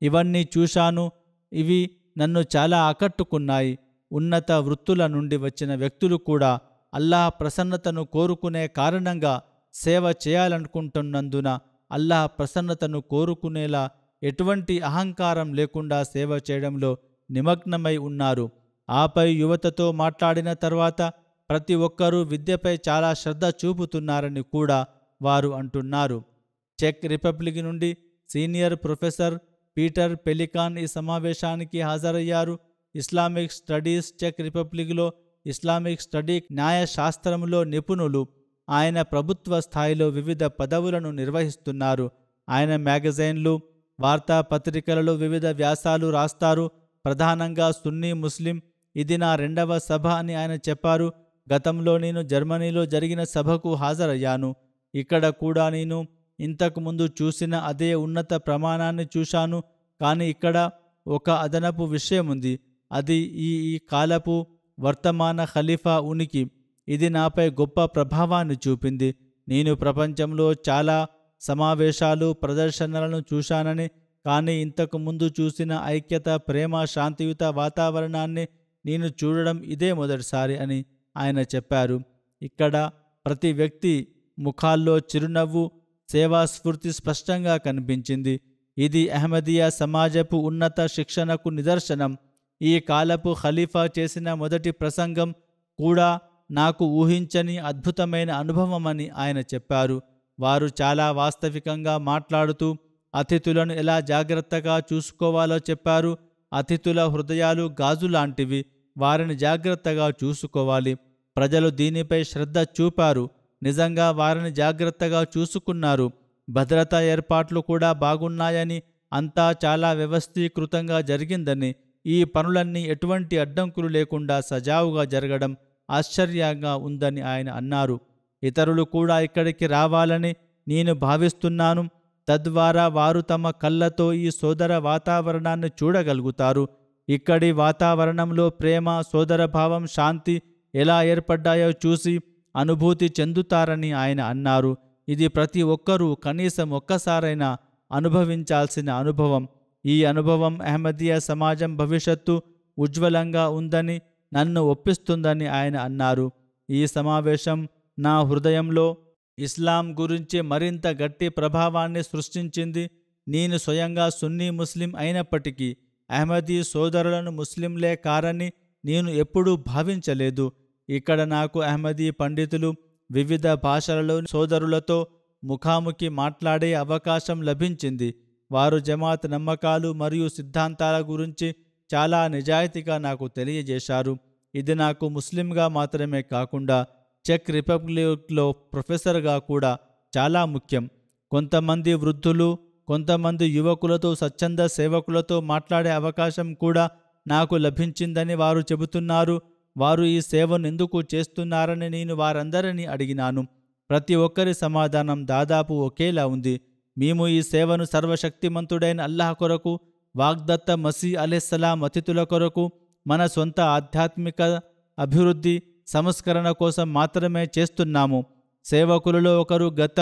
ఇవన్నీ చూశాను. ఇవి నన్ను చాలా ఆకట్టుకున్నాయి. ఉన్నత వృత్తుల నుండి వచ్చిన వ్యక్తులు కూడా అల్లాహ్ ప్రసన్నతను కోరుకునే కారణంగా సేవ చేయాలనుకుంటున్నందున అల్లాహ్ ప్రసన్నతను కోరుకునేలా ఎటువంటి అహంకారం లేకుండా సేవ చేయడంలో నిమగ్నమై ఉన్నారు. ఆపై యువతతో మాట్లాడిన తర్వాత ప్రతి ఒక్కరూ విద్యపై చాలా శ్రద్ధ చూపుతున్నారని కూడా వారు అంటున్నారు. చెక్ రిపబ్లిక్ నుండి సీనియర్ ప్రొఫెసర్ పీటర్ పెలికాన్ ఈ సమావేశానికి హాజరయ్యారు. ఇస్లామిక్ స్టడీస్ చెక్ రిపబ్లిక్లో ఇస్లామిక్ స్టడీ న్యాయశాస్త్రంలో నిపుణులు. ఆయన ప్రభుత్వ స్థాయిలో వివిధ పదవులను నిర్వహిస్తున్నారు. ఆయన మ్యాగజైన్లు, వార్తాపత్రికలలో వివిధ వ్యాసాలు రాస్తారు. ప్రధానంగా సున్నీ ముస్లిం. ఇది నా 2వ సభ అని ఆయన చెప్పారు. గతంలో నేను జర్మనీలో జరిగిన సభకు హాజరయ్యాను. ఇక్కడ కూడా నేను ఇంతకుముందు చూసిన అదే ఉన్నత ప్రమాణాన్ని చూశాను. కానీ ఇక్కడ ఒక అదనపు విషయం ఉంది. అది ఈ కాలపు వర్తమాన ఖలీఫా ఉనికి. ఇది నాపై గొప్ప ప్రభావాన్ని చూపింది. నేను ప్రపంచంలో చాలా సమావేశాలు, ప్రదర్శనలను చూశానని, కానీ ఇంతకు ముందు చూసిన ఐక్యత, ప్రేమ, శాంతియుత వాతావరణాన్ని నేను చూడడం ఇదే మొదటిసారి అని ఆయన చెప్పారు. ఇక్కడ ప్రతి వ్యక్తి ముఖాల్లో చిరునవ్వు, సేవాస్ఫూర్తి స్పష్టంగా కనిపించింది. ఇది అహ్మదియా సమాజపు ఉన్నత శిక్షణకు నిదర్శనం. ఈ కాలపు ఖలీఫా చేసిన మొదటి ప్రసంగం కూడా నాకు ఊహించని అద్భుతమైన అనుభవమని ఆయన చెప్పారు. వారు చాలా వాస్తవికంగా మాట్లాడుతూ అతిథులను ఎలా జాగ్రత్తగా చూసుకోవాలో చెప్పారు. అతిథుల హృదయాలు గాజులాంటివి. వారిని జాగ్రత్తగా చూసుకోవాలి. ప్రజలు దీనిపై శ్రద్ధ చూపారు. నిజంగా వారిని జాగ్రత్తగా చూసుకున్నారు. భద్రతా ఏర్పాట్లు కూడా బాగున్నాయని, అంతా చాలా వ్యవస్థీకృతంగా జరిగిందని, ఈ పనులన్నీ ఎటువంటి అడ్డంకులు లేకుండా సజావుగా జరగడం ఆశ్చర్యంగా ఉందని ఆయన అన్నారు. ఇతరులు కూడా ఇక్కడికి రావాలని నేను భావిస్తున్నాను. తద్వారా వారు తమ కళ్ళతో ఈ సోదర వాతావరణాన్ని చూడగలుగుతారు. ఇక్కడి వాతావరణంలో ప్రేమ, సోదరభావం, శాంతి ఎలా ఏర్పడ్డాయో చూసి అనుభూతి చెందుతారని ఆయన అన్నారు. ఇది ప్రతి ఒక్కరూ కనీసం ఒక్కసారైనా అనుభవించాల్సిన అనుభవం. ఈ అనుభవం అహ్మదియా సమాజం భవిష్యత్తు ఉజ్వలంగా ఉందని నన్ను ఒప్పిస్తుందని ఆయన అన్నారు. ఈ సమావేశం నా హృదయంలో ఇస్లాం గురించి మరింత గట్టి ప్రభావాన్ని సృష్టించింది. నేను స్వయంగా సున్నీ ముస్లిం అయినప్పటికీ అహ్మదీ సోదరులను ముస్లింలే కారని నేను ఎప్పుడూ భావించలేదు. ఇక్కడ నాకు అహ్మదీ పండితులు, వివిధ భాషలలో సోదరులతో ముఖాముఖి మాట్లాడే అవకాశం లభించింది. వారు జమాత్ నమ్మకాలు మరియు సిద్ధాంతాల గురించి చాలా నిజాయితీగా నాకు తెలియజేశారు. ఇది నాకు ముస్లింగా మాత్రమే కాకుండా చెక్ రిపబ్లిక్లో ప్రొఫెసర్గా కూడా చాలా ముఖ్యం. కొంతమంది వృద్ధులు, కొంతమంది యువకులతో, స్వచ్ఛంద సేవకులతో మాట్లాడే అవకాశం కూడా నాకు లభించిందని వారు చెబుతున్నారు. వారు ఈ సేవను ఎందుకు చేస్తున్నారని నేను వారందరినీ అడిగినాను. ప్రతి ఒక్కరి సమాధానం దాదాపు ఒకేలా ఉంది. మేము ఈ సేవను సర్వశక్తిమంతుడైన అల్లాహ్ కొరకు, వాగ్దత్త మసీ అలైహిస్సలాం అతిథుల కొరకు, మన సొంత ఆధ్యాత్మిక అభివృద్ధి, సంస్కరణ కోసం మాత్రమే చేస్తున్నాము. సేవకులలో ఒకరు గత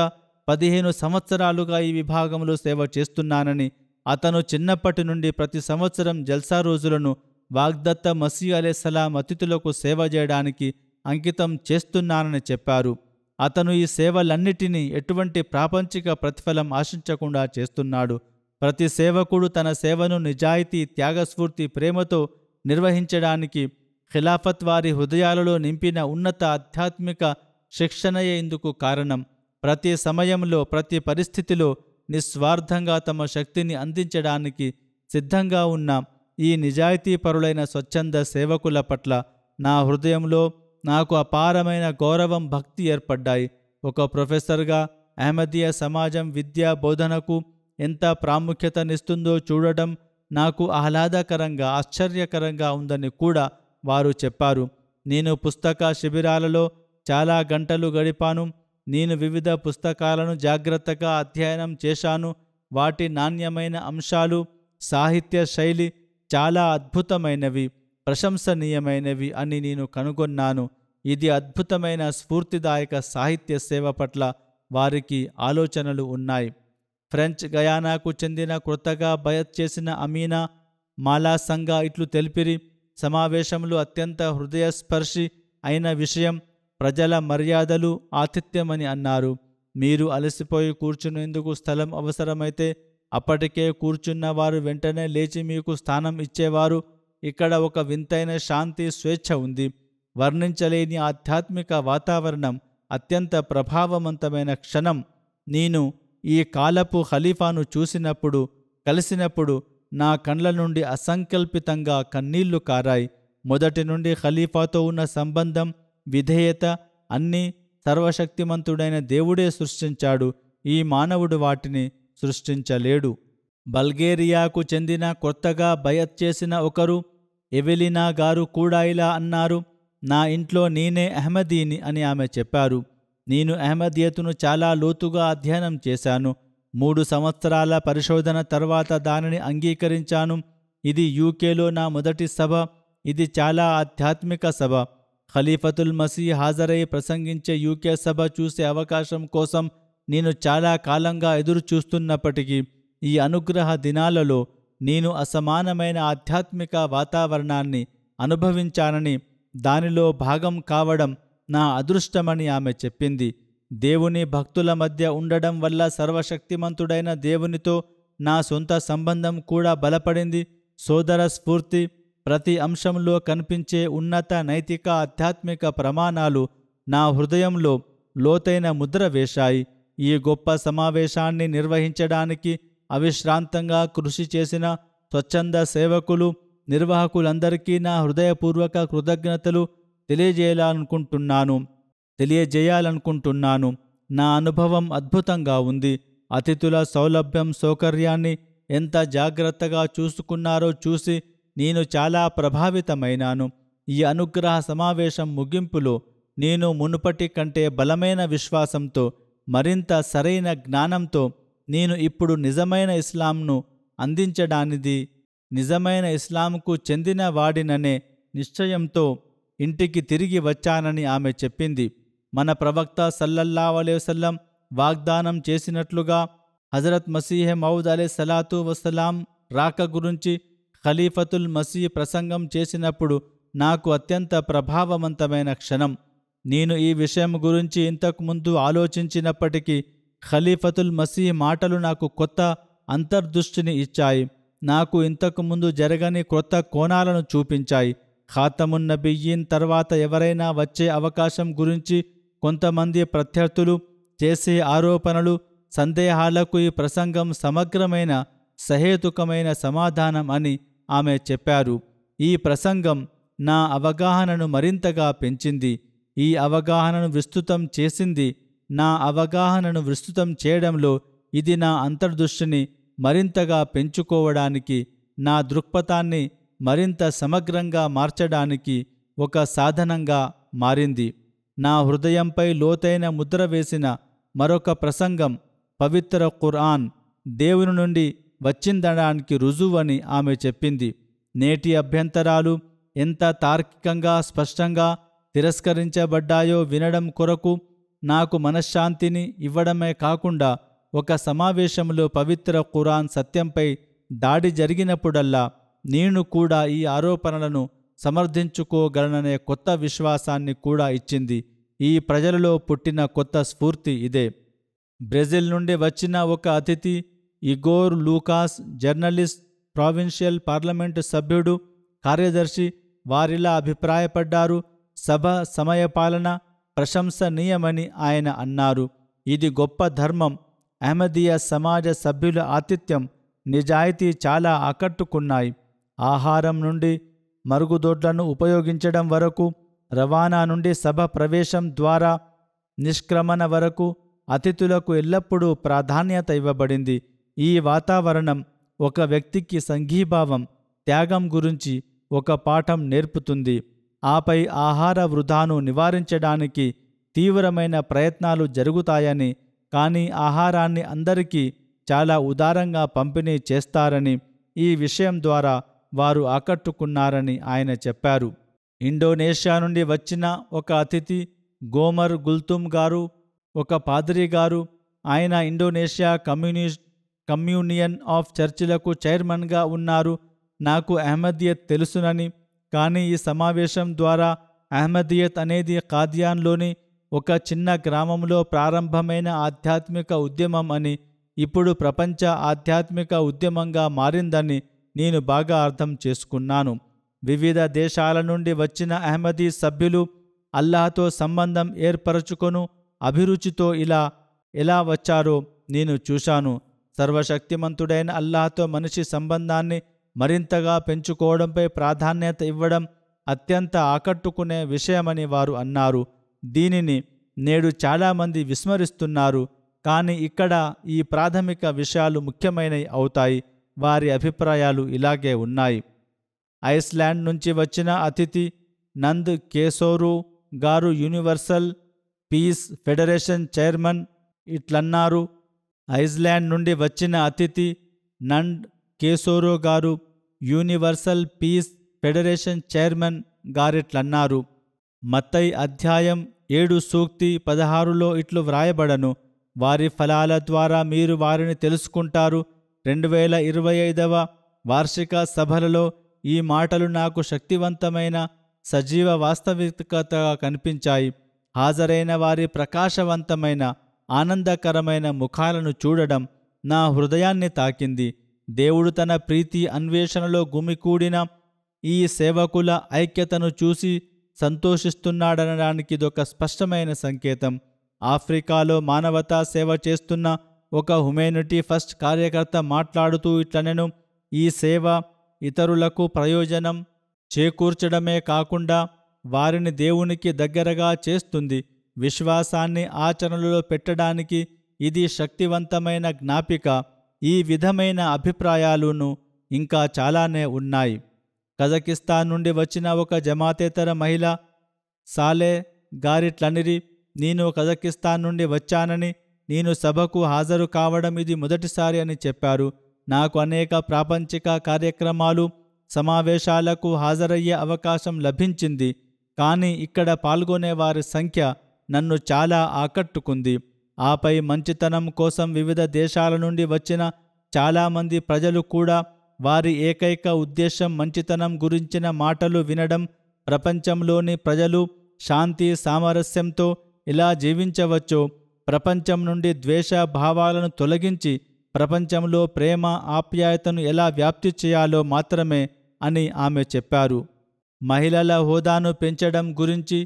15 సంవత్సరాలుగా ఈ విభాగంలో సేవ చేస్తున్నానని, అతను చిన్నప్పటి నుండి ప్రతి సంవత్సరం జల్సా రోజులను వాగ్దత్త మసీ అలైహిస్సలాం అతిథులకు సేవ చేయడానికి అంకితం చేస్తున్నానని చెప్పారు. అతను ఈ సేవలన్నిటినీ ఎటువంటి ప్రాపంచిక ప్రతిఫలం ఆశించకుండా చేస్తున్నాడు. ప్రతి సేవకుడు తన సేవను నిజాయితీ, త్యాగస్ఫూర్తి, ప్రేమతో నిర్వహించడానికి ఖిలాఫత్ వారి హృదయాలలో నింపిన ఉన్నత ఆధ్యాత్మిక శిక్షణయే ఇందుకు కారణం. ప్రతి సమయంలో, ప్రతి పరిస్థితిలో నిస్వార్థంగా తమ శక్తిని అందించడానికి సిద్ధంగా ఉన్న ఈ నిజాయితీపరులైన స్వచ్ఛంద సేవకుల పట్ల నా హృదయంలో నాకు అపారమైన గౌరవం, భక్తి ఏర్పడ్డాయి. ఒక ప్రొఫెసర్గా అహ్మదియా సమాజం విద్యా బోధనకు ఎంత ప్రాముఖ్యతనిస్తుందో చూడడం నాకు ఆహ్లాదకరంగా, ఆశ్చర్యకరంగా ఉందని కూడా వారు చెప్పారు. నేను పుస్తక శిబిరాలలో చాలా గంటలు గడిపాను. నేను వివిధ పుస్తకాలను జాగ్రత్తగా అధ్యయనం చేశాను. వాటి నాణ్యమైన అంశాలు, సాహిత్య శైలి చాలా అద్భుతమైనవి, ప్రశంసనీయమైనవి అని నేను కనుగొన్నాను. ఇది అద్భుతమైన స్ఫూర్తిదాయక సాహిత్య సేవ పట్ల వారికి ఆలోచనలు ఉన్నాయి. ఫ్రెంచ్ గయానాకు చెందిన, క్రొత్తగా బయత్ చేసిన అమీనా మాలాసంగా ఇట్లు తెలిపిరి. సమావేశంలో అత్యంత హృదయస్పర్శి అయిన విషయం ప్రజల మర్యాదలు, ఆతిథ్యమని అన్నారు. మీరు అలసిపోయి కూర్చునేందుకు స్థలం అవసరమైతే అప్పటికే కూర్చున్న వారు వెంటనే లేచి మీకు స్థానం ఇచ్చేవారు. ఇక్కడ ఒక వింతైన శాంతి, స్వేచ్ఛ ఉంది. వర్ణించలేని ఆధ్యాత్మిక వాతావరణం, అత్యంత ప్రభావవంతమైన క్షణం. నేను ఈ కాలపు ఖలీఫాను కలిసినప్పుడు నా కండ్ల నుండి అసంకల్పితంగా కన్నీళ్లు కారాయి. మొదటి నుండి ఖలీఫాతో ఉన్న సంబంధం, విధేయత అన్నీ సర్వశక్తిమంతుడైన దేవుడే సృష్టించాడు. ఈ మానవుడు వాటిని సృష్టించలేడు. బల్గేరియాకు చెందిన కొత్తగా బయత్ చేసిన ఒకరు, ఎవెలినా గారు కూడా ఇలా అన్నారు. నా ఇంట్లో నేనే అహ్మదీని అని ఆమె చెప్పారు. నేను అహ్మదీయతును చాలా లోతుగా అధ్యయనం చేశాను. 3 సంవత్సరాల పరిశోధన తర్వాత దానిని అంగీకరించాను. ఇది యూకేలో నా మొదటి సభ. ఇది చాలా ఆధ్యాత్మిక సభ. ఖలీఫతుల్ మసీహ్ హాజరై ప్రసంగించే యూకే సభ చూసే అవకాశం కోసం నేను చాలా కాలంగా ఎదురు చూస్తున్నప్పటికీ ఈ అనుగ్రహ దినాలలో నేను అసమానమైన ఆధ్యాత్మిక వాతావరణాన్ని అనుభవించానని, దానిలో భాగం కావడం నా అదృష్టమని ఆమె చెప్పింది. దేవుని భక్తుల మధ్య ఉండడం వల్ల సర్వశక్తిమంతుడైన దేవునితో నా సొంత సంబంధం కూడా బలపడింది. సోదర స్ఫూర్తి, ప్రతి అంశంలో కనిపించే ఉన్నత నైతిక ఆధ్యాత్మిక ప్రమాణాలు నా హృదయంలో లోతైన ముద్ర వేశాయి. ఈ గొప్ప సమావేశాన్ని నిర్వహించడానికి అవిశ్రాంతంగా కృషి చేసిన స్వచ్ఛంద సేవకులు, నిర్వాహకులందరికీ నా హృదయపూర్వక కృతజ్ఞతలు తెలియజేయాలనుకుంటున్నాను. నా అనుభవం అద్భుతంగా ఉంది. అతిథుల సౌలభ్యం, సౌకర్యాన్ని ఎంత జాగ్రత్తగా చూసుకున్నారో చూసి నేను చాలా ప్రభావితమైనాను. ఈ అనుగ్రహ సమావేశం ముగింపులో నేను మునుపటి కంటే బలమైన విశ్వాసంతో, మరింత సరైన జ్ఞానంతో నేను ఇప్పుడు నిజమైన ఇస్లాంను అందించడానిది, నిజమైన ఇస్లాంకు చెందిన వాడిననే నిశ్చయంతో ఇంటికి తిరిగి వచ్చానని ఆమె చెప్పింది. మన ప్రవక్త సల్లల్లాహు అలైహి వసల్లం వాగ్దానం చేసినట్లుగా హజరత్ మసీహ్ మౌద్ అలైహిస్సలాతు వస్సలాం రాక గురించి ఖలీఫతుల్ మసీహ్ ప్రసంగం చేసినప్పుడు నాకు అత్యంత ప్రభావవంతమైన క్షణం. నేను ఈ విషయం గురించి ఇంతకుముందు ఆలోచించినప్పటికీ ఖలీఫతుల్ మసీహ్ మాటలు నాకు కొత్త అంతర్దృష్టిని ఇచ్చాయి. నాకు ఇంతకుముందు జరగని కొత్త కోణాలను చూపించాయి. ఖాతమున్ నబియ్యీన్ తర్వాత ఎవరైనా వచ్చే అవకాశం గురించి కొంతమంది ప్రత్యర్థులు చేసే ఆరోపణలు, సందేహాలకు ఈ ప్రసంగం సమగ్రమైన, సహేతుకమైన సమాధానం అని ఆమె చెప్పారు. ఈ ప్రసంగం నా అవగాహనను మరింతగా పెంచింది. ఈ అవగాహనను విస్తృతం చేసింది. నా అవగాహనను విస్తృతం చేయడంలో ఇది నా అంతర్దృష్టిని మరింతగా పెంచుకోవడానికి, నా దృక్పథాన్ని మరింత సమగ్రంగా మార్చడానికి ఒక సాధనంగా మారింది. నా హృదయంపై లోతైన ముద్ర వేసిన మరొక ప్రసంగం పవిత్ర ఖురాన్ దేవుని నుండి వచ్చిందనడానికి రుజువని ఆమె చెప్పింది. నేటి అభ్యంతరాలు ఎంత తార్కికంగా, స్పష్టంగా తిరస్కరించబడ్డాయో వినడం కొరకు నాకు మనశ్శాంతిని ఇవ్వడమే కాకుండా, ఒక సమావేశంలో పవిత్ర ఖురాన్ సత్యంపై దాడి జరిగినప్పుడల్లా నేను కూడా ఈ ఆరోపణలను సమర్థించుకోగలననే కొత్త విశ్వాసాన్ని కూడా ఇచ్చింది. ఈ ప్రజలలో పుట్టిన కొత్త స్ఫూర్తి ఇదే. బ్రెజిల్ నుండి వచ్చిన ఒక అతిథి, ఇగోర్ లూకాస్, జర్నలిస్ట్, ప్రావిన్షియల్ పార్లమెంటు సభ్యుడు, కార్యదర్శి, వారిలా అభిప్రాయపడ్డారు. సభ సమయపాలన ప్రశంసనీయమని ఆయన అన్నారు. ఇది గొప్ప ధర్మం. అహ్మదీయ సమాజ సభ్యుల ఆతిథ్యం, నిజాయితీ చాలా ఆకట్టుకున్నాయి. ఆహారం నుండి మరుగుదొడ్లను ఉపయోగించడం వరకు, రవాణా నుండి సభ ప్రవేశం ద్వారా నిష్క్రమణ వరకు అతిథులకు ఎల్లప్పుడూ ప్రాధాన్యత ఇవ్వబడింది. ఈ వాతావరణం ఒక వ్యక్తికి సంఘీభావం, త్యాగం గురించి ఒక పాఠం నేర్పుతుంది. ఆపై ఆహార వృధాను నివారించడానికి తీవ్రమైన ప్రయత్నాలు జరుగుతాయని, కానీ ఆహారాన్ని అందరికీ చాలా ఉదారంగా పంపిణీ చేస్తారని, ఈ విషయం ద్వారా వారు ఆకట్టుకున్నారని ఆయన చెప్పారు. ఇండోనేషియా నుండి వచ్చిన ఒక అతిథి, గోమర్ గుల్తుమ్ గారు, ఒక పాద్రి గారు. ఆయన ఇండోనేషియా కమ్యూనియన్ ఆఫ్ చర్చిలకు చైర్మన్గా ఉన్నారు. నాకు అహ్మదియత్ తెలుసునని, కానీ ఈ సమావేశం ద్వారా అహ్మదియత్ అనేది ఖాదియాన్లోని ఒక చిన్న గ్రామంలో ప్రారంభమైన ఆధ్యాత్మిక ఉద్యమం అని, ఇప్పుడు ప్రపంచ ఆధ్యాత్మిక ఉద్యమంగా మారిందని నేను బాగా అర్థం చేసుకున్నాను. వివిధ దేశాల నుండి వచ్చిన అహ్మదీ సభ్యులు అల్లాహతో సంబంధం ఏర్పరచుకొను అభిరుచితో ఎలా వచ్చారో నేను చూశాను. సర్వశక్తిమంతుడైన అల్లాహతో మనిషి సంబంధాన్ని మరింతగా పెంచుకోవడంపై ప్రాధాన్యత ఇవ్వడం అత్యంత ఆకట్టుకునే విషయమని వారు అన్నారు. దీనిని నేడు చాలామంది విస్మరిస్తున్నారు, కానీ ఇక్కడ ఈ ప్రాథమిక విషయాలు ముఖ్యమైనవి అవుతాయి. వారి అభిప్రాయాలు ఇలాగే ఉన్నాయి. ఐస్లాండ్ నుంచి వచ్చిన అతిథి నంద్ కేశోరు గారు యూనివర్సల్ పీస్ ఫెడరేషన్ చైర్మన్ ఇట్లన్నారు. ఐస్లాండ్ నుండి వచ్చిన అతిథి నంద్ కేశోరు గారు యూనివర్సల్ పీస్ ఫెడరేషన్ చైర్మన్ గారిట్లన్నారు. మత్తయి అధ్యాయం 7 సూక్తి 16లో ఇట్లు వ్రాయబడను, వారి ఫలాల ద్వారా మీరు వారిని తెలుసుకుంటారు. 2025వ వార్షిక సభలలో ఈ మాటలు నాకు శక్తివంతమైన సజీవ వాస్తవికతగా కనిపించాయి. హాజరైన వారి ప్రకాశవంతమైన ఆనందకరమైన ముఖాలను చూడడం నా హృదయాన్ని తాకింది. దేవుడు తన ప్రీతి అన్వేషణలో గుమికూడిన ఈ సేవకుల ఐక్యతను చూసి సంతోషిస్తున్నాడనడానికి ఇదొక స్పష్టమైన సంకేతం. ఆఫ్రికాలో మానవతా సేవ చేస్తున్న ఒక హ్యుమానిటీ ఫస్ట్ కార్యకర్త మాట్లాడుతూ ఇట్లనెను, ఈ సేవ ఇతరులకు ప్రయోజనం చేకూర్చడమే కాకుండా వారిని దేవునికి దగ్గరగా చేస్తుంది. విశ్వాసాన్ని ఆచరణలో పెట్టడానికి ఇది శక్తివంతమైన జ్ఞాపిక. ఈ విధమైన అభిప్రాయాలును ఇంకా చాలానే ఉన్నాయి. కజకిస్తాన్ నుండి వచ్చిన ఒక జమాతేతర మహిళ సాలే గారిట్లనిరి, నేను కజకిస్తాన్ నుండి వచ్చానని, నేను సభకు హాజరు కావడం ఇది మొదటిసారి అని చెప్పారు. నాకు అనేక ప్రాపంచిక కార్యక్రమాలు సమావేశాలకు హాజరయ్యే అవకాశం లభించింది, కానీ ఇక్కడ పాల్గొనే వారి సంఖ్య నన్ను చాలా ఆకట్టుకుంది. ఆపై మంచితనం కోసం వివిధ దేశాల నుండి వచ్చిన చాలామంది ప్రజలు కూడా వారి ఏకైక ఉద్దేశం మంచితనం గురించిన మాటలు వినడం. ప్రపంచంలోని ప్రజలు శాంతి సామరస్యంతో ఎలా జీవించవచ్చో, ప్రపంచం నుండి ద్వేష భావాలను తొలగించి ప్రపంచంలో ప్రేమ ఆప్యాయతను ఎలా వ్యాప్తి చేయాలో మాత్రమే అని ఆమె చెప్పారు. మహిళల హోదాను పెంచడం గురించి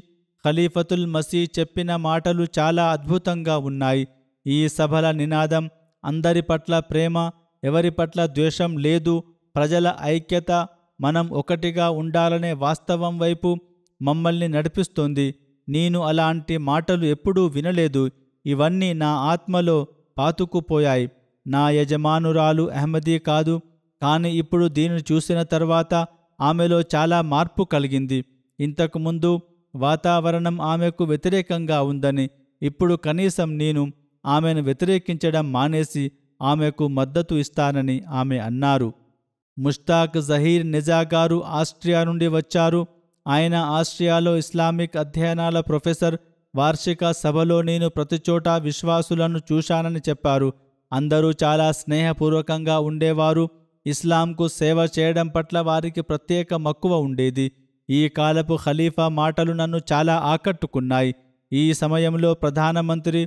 ఖలీఫతుల్ మసీహ్ చెప్పిన మాటలు చాలా అద్భుతంగా ఉన్నాయి. ఈ సభల నినాదం అందరి పట్ల ప్రేమ, ఎవరి పట్ల ద్వేషం లేదు, ప్రజల ఐక్యత, మనం ఒకటిగా ఉండాలనే వాస్తవం వైపు మమ్మల్ని నడిపిస్తోంది. నేను అలాంటి మాటలు ఎప్పుడూ వినలేదు. ఇవన్నీ నా ఆత్మలో పాతుకుపోయాయి. నా యజమానురాలు అహ్మదీ కాదు, కానీ ఇప్పుడు దీనిని చూసిన తర్వాత ఆమెలో చాలా మార్పు కలిగింది. ఇంతకుముందు వాతావరణం ఆమెకు వ్యతిరేకంగా ఉందని, ఇప్పుడు కనీసం నేను ఆమెను వ్యతిరేకించడం మానేసి ఆమెకు మద్దతు ఇస్తానని ఆమె అన్నారు. ముష్తాక్ జహీర్ నిజా గారు ఆస్ట్రియా నుండి వచ్చారు. ఆయన ఆస్ట్రియాలో ఇస్లామిక్ అధ్యయనాల ప్రొఫెసర్. వార్షిక సభలో నేను ప్రతిచోటా విశ్వాసులను చూశానని చెప్పారు. అందరూ చాలా స్నేహపూర్వకంగా ఉండేవారు. ఇస్లాంకు సేవ చేయడం పట్ల వారికి ప్రత్యేక మక్కువ ఉండేది. ఈ కాలపు ఖలీఫా మాటలు నన్ను చాలా ఆకట్టుకున్నాయి. ఈ సమయంలో ప్రధానమంత్రి,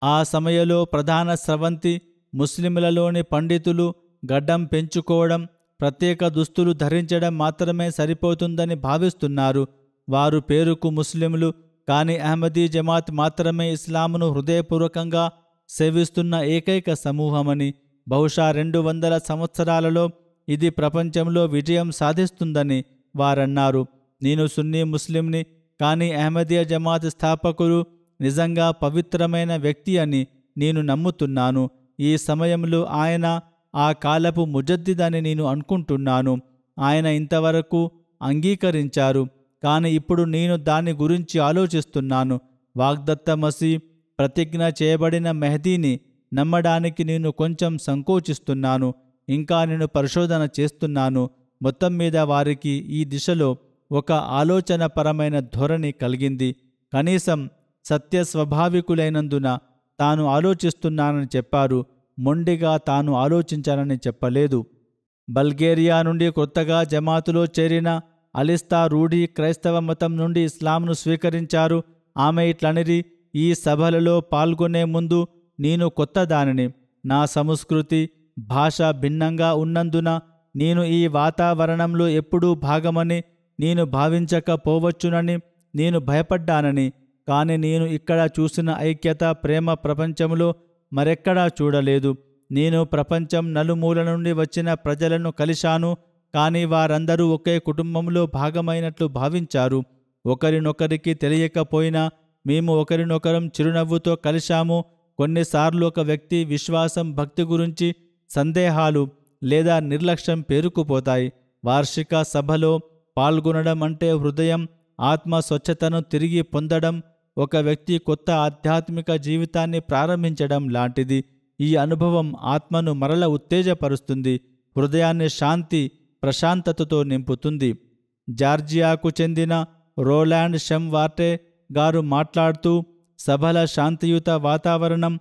ఆ సమయంలో ప్రధాన స్రవంతి, ముస్లింలలోని పండితులు గడ్డం పెంచుకోవడం, ప్రత్యేక దుస్తులు ధరించడం మాత్రమే సరిపోతుందని భావిస్తున్నారు. వారు పేరుకు ముస్లింలు, కానీ అహ్మదీ జమాత్ మాత్రమే ఇస్లామును హృదయపూర్వకంగా సేవిస్తున్న ఏకైక సమూహమని, బహుశా 200 సంవత్సరాలలో ఇది ప్రపంచంలో విజయం సాధిస్తుందని వారన్నారు. నేను సున్నీ ముస్లింని, కానీ అహ్మదీయ జమాత్ స్థాపకులు నిజంగా పవిత్రమైన వ్యక్తి అని నేను నమ్ముతున్నాను. ఈ సమయంలో ఆయన ఆ కాలపు ముజద్దిద్ అని నేను అనుకుంటున్నాను. ఆయన ఇంతవరకు అంగీకరించారు, కానీ ఇప్పుడు నేను దాని గురించి ఆలోచిస్తున్నాను. వాగ్దత్త మసీ, ప్రతిజ్ఞ చేయబడిన మెహదీని నమ్మడానికి నేను కొంచెం సంకోచిస్తున్నాను. ఇంకా నేను పరిశోధన చేస్తున్నాను. మొత్తం మీద వారికి ఈ దిశలో ఒక ఆలోచనపరమైన ధోరణి కలిగింది. కనీసం సత్య స్వభావికులైనందున తాను ఆలోచిస్తున్నానని చెప్పారు. మొండిగా తాను ఆలోచించానని చెప్పలేదు. బల్గేరియా నుండి కొత్తగా జమాతులో చేరిన అలిస్తా రూఢి క్రైస్తవ మతం నుండి ఇస్లాంను స్వీకరించారు. ఆమె ఇట్లనిరి, ఈ సభలలో పాల్గొనే ముందు నేను కొత్త దానిని, నా సంస్కృతి భాష భిన్నంగా ఉన్నందున నేను ఈ వాతావరణంలో ఎప్పుడూ భాగమని నేను భావించకపోవచ్చునని నేను భయపడ్డానని. కాని నేను ఇక్కడ చూసిన ఐక్యత, ప్రేమ ప్రపంచంలో మరెక్కడా చూడలేదు. నేను ప్రపంచం నలుమూల నుండి వచ్చిన ప్రజలను కలిశాను, కానీ వారందరూ ఒకే కుటుంబంలో భాగమైనట్లు భావించారు. ఒకరినొకరికి తెలియకపోయినా మేము ఒకరినొకరం చిరునవ్వుతో కలిశాము. కొన్నిసార్లు ఒక వ్యక్తి విశ్వాసం, భక్తి గురించి సందేహాలు లేదా నిర్లక్ష్యం పేరుకుపోతాయి. వార్షిక సభలో పాల్గొనడం అంటే హృదయం, ఆత్మ స్వచ్ఛతను తిరిగి పొందడం, ఒక వ్యక్తి కొత్త ఆధ్యాత్మిక జీవితాన్ని ప్రారంభించడం లాంటిది. ఈ అనుభవం ఆత్మను మరల ఉత్తేజపరుస్తుంది, హృదయాన్ని శాంతి, ప్రశాంతతతో నింపుతుంది. జార్జియాకు చెందిన రోలాండ్ షెమ్వార్టే గారు మాట్లాడుతూ, సభల శాంతియుత వాతావరణం,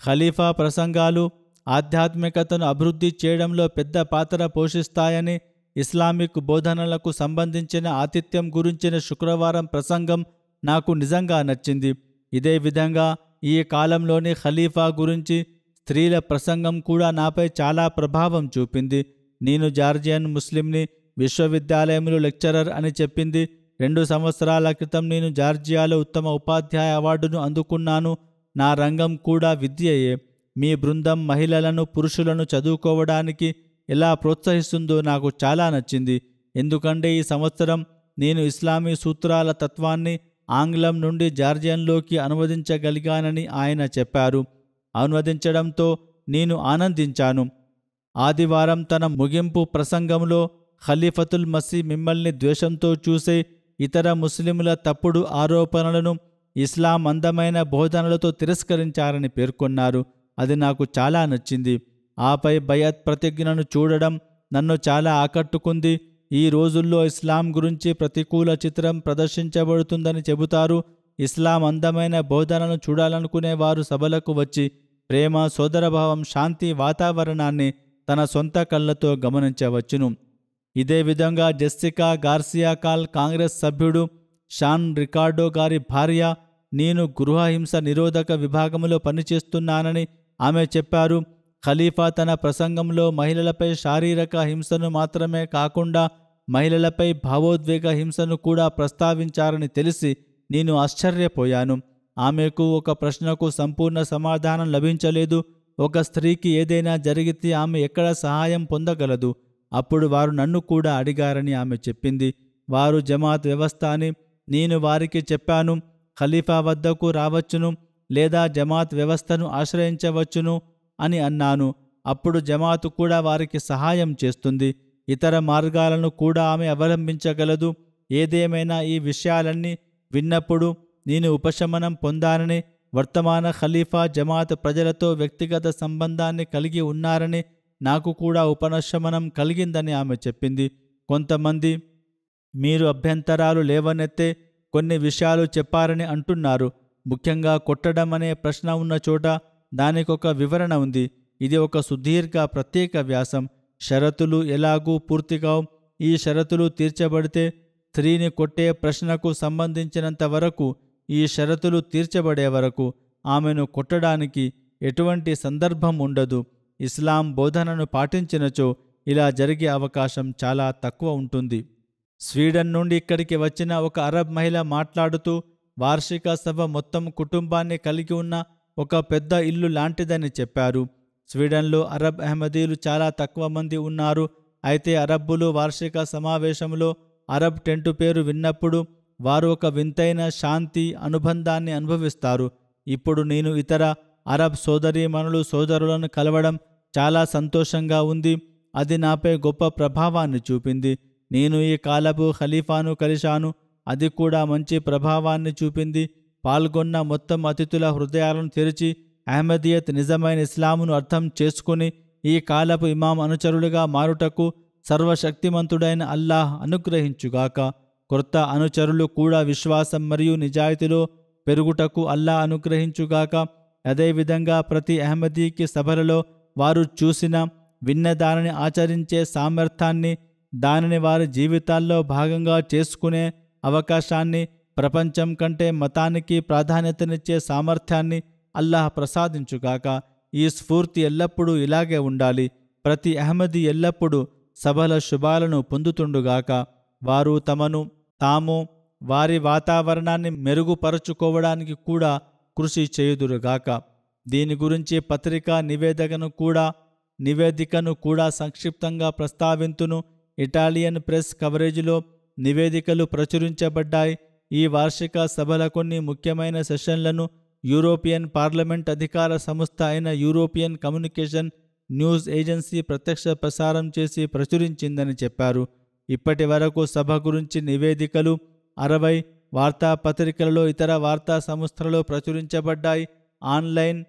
ఖలీఫా ప్రసంగాలు ఆధ్యాత్మికతను అభివృద్ధి చేయడంలో పెద్ద పాత్ర పోషిస్తాయని, ఇస్లామిక్ బోధనలకు సంబంధించిన ఆతిథ్యం గురించిన శుక్రవారం ప్రసంగం నాకు నిజంగా నచ్చింది. ఇదే విధంగా ఈ కాలంలోని ఖలీఫా గురించి స్త్రీల ప్రసంగం కూడా నాపై చాలా ప్రభావం చూపింది. నేను జార్జియన్ ముస్లింని, విశ్వవిద్యాలయంలో లెక్చరర్ అని చెప్పింది. 2 సంవత్సరాల క్రితం నేను జార్జియాలో ఉత్తమ ఉపాధ్యాయ అవార్డును అందుకున్నాను. నా రంగం కూడా విద్యయే. మీ బృందం మహిళలను, పురుషులను చదువుకోవడానికి ఎలా ప్రోత్సహిస్తుందో నాకు చాలా నచ్చింది. ఎందుకంటే ఈ సంవత్సరం నేను ఇస్లామీ సూత్రాల తత్వాన్ని ఆంగ్లం నుండి జార్జియన్లోకి అనువదించగలిగానని ఆయన చెప్పారు. అనువదించడంతో నేను ఆనందించాను. ఆదివారం తన ముగింపు ప్రసంగంలో ఖలీఫతుల్ మసీ మిమ్మల్ని ద్వేషంతో చూసే ఇతర ముస్లింల తప్పుడు ఆరోపణలను ఇస్లాం అందమైన బోధనలతో తిరస్కరించారని పేర్కొన్నారు. అది నాకు చాలా నచ్చింది. ఆపై బయత్ ప్రతిజ్ఞను చూడడం నన్ను చాలా ఆకట్టుకుంది. ఈ రోజుల్లో ఇస్లాం గురించి ప్రతికూల చిత్రం ప్రదర్శించబడుతుందని చెబుతారు. ఇస్లాం అందమైన బోధనను చూడాలనుకునే వారు సభలకు వచ్చి ప్రేమ, సోదరభావం, శాంతి వాతావరణాన్ని తన సొంత కళ్ళతో గమనించవచ్చును. ఇదే విధంగా జెస్సికా గార్సియా కాల్, కాంగ్రెస్ సభ్యుడు షాన్ రికార్డో గారి భార్య, నేను గృహహింస నిరోధక విభాగంలో పనిచేస్తున్నానని ఆమె చెప్పారు. ఖలీఫా తన ప్రసంగంలో మహిళలపై శారీరక హింసను మాత్రమే కాకుండా మహిళలపై భావోద్వేగ హింసను కూడా ప్రస్తావించారని తెలిసి నేను ఆశ్చర్యపోయాను. ఆమెకు ఒక ప్రశ్నకు సంపూర్ణ సమాధానం లభించలేదు. ఒక స్త్రీకి ఏదైనా జరిగితే ఆమె ఎక్కడ సహాయం పొందగలదు? అప్పుడు వారు నన్ను కూడా అడిగారని ఆమె చెప్పింది. వారు జమాత్ వ్యవస్థ అని నేను వారికి చెప్పాను. ఖలీఫా వద్దకు రావచ్చును లేదా జమాత్ వ్యవస్థను ఆశ్రయించవచ్చును అని అన్నాను. అప్పుడు జమాతు కూడా వారికి సహాయం చేస్తుంది. ఇతర మార్గాలను కూడా ఆమె అవలంబించగలదు. ఏదేమైనా ఈ విషయాలన్నీ విన్నప్పుడు నేను ఉపశమనం పొందానని, వర్తమాన ఖలీఫా జమాత్ ప్రజలతో వ్యక్తిగత సంబంధాన్ని కలిగి ఉన్నారని, నాకు కూడా ఉపశమనం కలిగిందని ఆమె చెప్పింది. కొంతమంది మీరు అభ్యంతరాలు లేవనెత్తే కొన్ని విషయాలు చెప్పారని అంటున్నారు. ముఖ్యంగా కొట్టడం అనే ప్రశ్న ఉన్న చోట దానికొక వివరణ ఉంది. ఇది ఒక సుదీర్ఘ ప్రత్యేక వ్యాసం. షరతులు ఎలాగూ పూర్తిగావు. ఈ షరతులు తీర్చబడితే స్త్రీని కొట్టే ప్రశ్నకు సంబంధించినంత వరకు, ఈ షరతులు తీర్చబడే వరకు ఆమెను కొట్టడానికి ఎటువంటి సందర్భం ఉండదు. ఇస్లాం బోధనను పాటించినచో ఇలా జరిగే అవకాశం చాలా తక్కువ ఉంటుంది. స్వీడన్ నుండి ఇక్కడికి వచ్చిన ఒక అరబ్ మహిళ మాట్లాడుతూ, వార్షిక సభ మొత్తం కుటుంబాన్ని కలిగి ఉన్న ఒక పెద్ద ఇల్లు లాంటిదని చెప్పారు. స్వీడన్లో అరబ్ అహ్మదీలు చాలా తక్కువ మంది ఉన్నారు. అయితే అరబ్బులు వార్షిక సమావేశంలో అరబ్ టెంటు పేరు విన్నప్పుడు వారు ఒక వింతైన శాంతి, అనుబంధాన్ని అనుభవిస్తారు. ఇప్పుడు నేను ఇతర అరబ్ సోదరీమణులు, సోదరులను కలవడం చాలా సంతోషంగా ఉంది. అది నాపై గొప్ప ప్రభావాన్ని చూపింది. నేను ఈ కాలపు ఖలీఫాను కలిశాను. అది కూడా మంచి ప్రభావాన్ని చూపింది. పాల్గొన్న మొత్తం అతిథుల హృదయాలను తెరిచి అహ్మదీయత్ నిజమైన ఇస్లామును అర్థం చేసుకుని ఈ కాలపు ఇమాం అనుచరులుగా మారుటకు సర్వశక్తిమంతుడైన అల్లాహ్ అనుగ్రహించుగాక. కొత్త అనుచరులు కూడా విశ్వాసం మరియు నిజాయితీలో పెరుగుటకు అల్లాహ్ అనుగ్రహించుగాక. అదేవిధంగా ప్రతి అహ్మదీకి సభలలో వారు చూసిన విన్న దానిని ఆచరించే సామర్థ్యాన్ని, దానిని వారి జీవితాల్లో భాగంగా చేసుకునే అవకాశాన్ని, ప్రపంచం కంటే మతానికి ప్రాధాన్యతనిచ్చే సామర్థ్యాన్ని అల్లాహ్ ప్రసాదించుగాక. ఈ స్ఫూర్తి ఎల్లప్పుడూ ఇలాగే ఉండాలి. ప్రతి అహ్మదీ ఎల్లప్పుడూ సభల శుభాలను పొందుతుండుగాక. వారు తమను తాము, వారి వాతావరణాన్ని మెరుగుపరుచుకోవడానికి కూడా కృషి చేయుదురుగాక. దీని గురించి పత్రికా నివేదికను కూడా సంక్షిప్తంగా ప్రస్తావింతును. ఇటాలియన్ ప్రెస్ కవరేజీలో నివేదికలు ప్రచురించబడ్డాయి. ఈ వార్షిక సభల కొన్ని ముఖ్యమైన సెషన్లను యూరోపియన్ పార్లమెంట్ అధికార సంస్థ అయిన యూరోపియన్ కమ్యూనికేషన్ న్యూస్ ఏజెన్సీ ప్రత్యక్ష ప్రసారం చేసి ప్రచురించిందని చెప్పారు. ఇప్పటి వరకు సభ గురించి నివేదికలు 60 వార్తాపత్రికలలో, ఇతర వార్తా సంస్థలలో ప్రచురించబడ్డాయి. ఆన్లైన్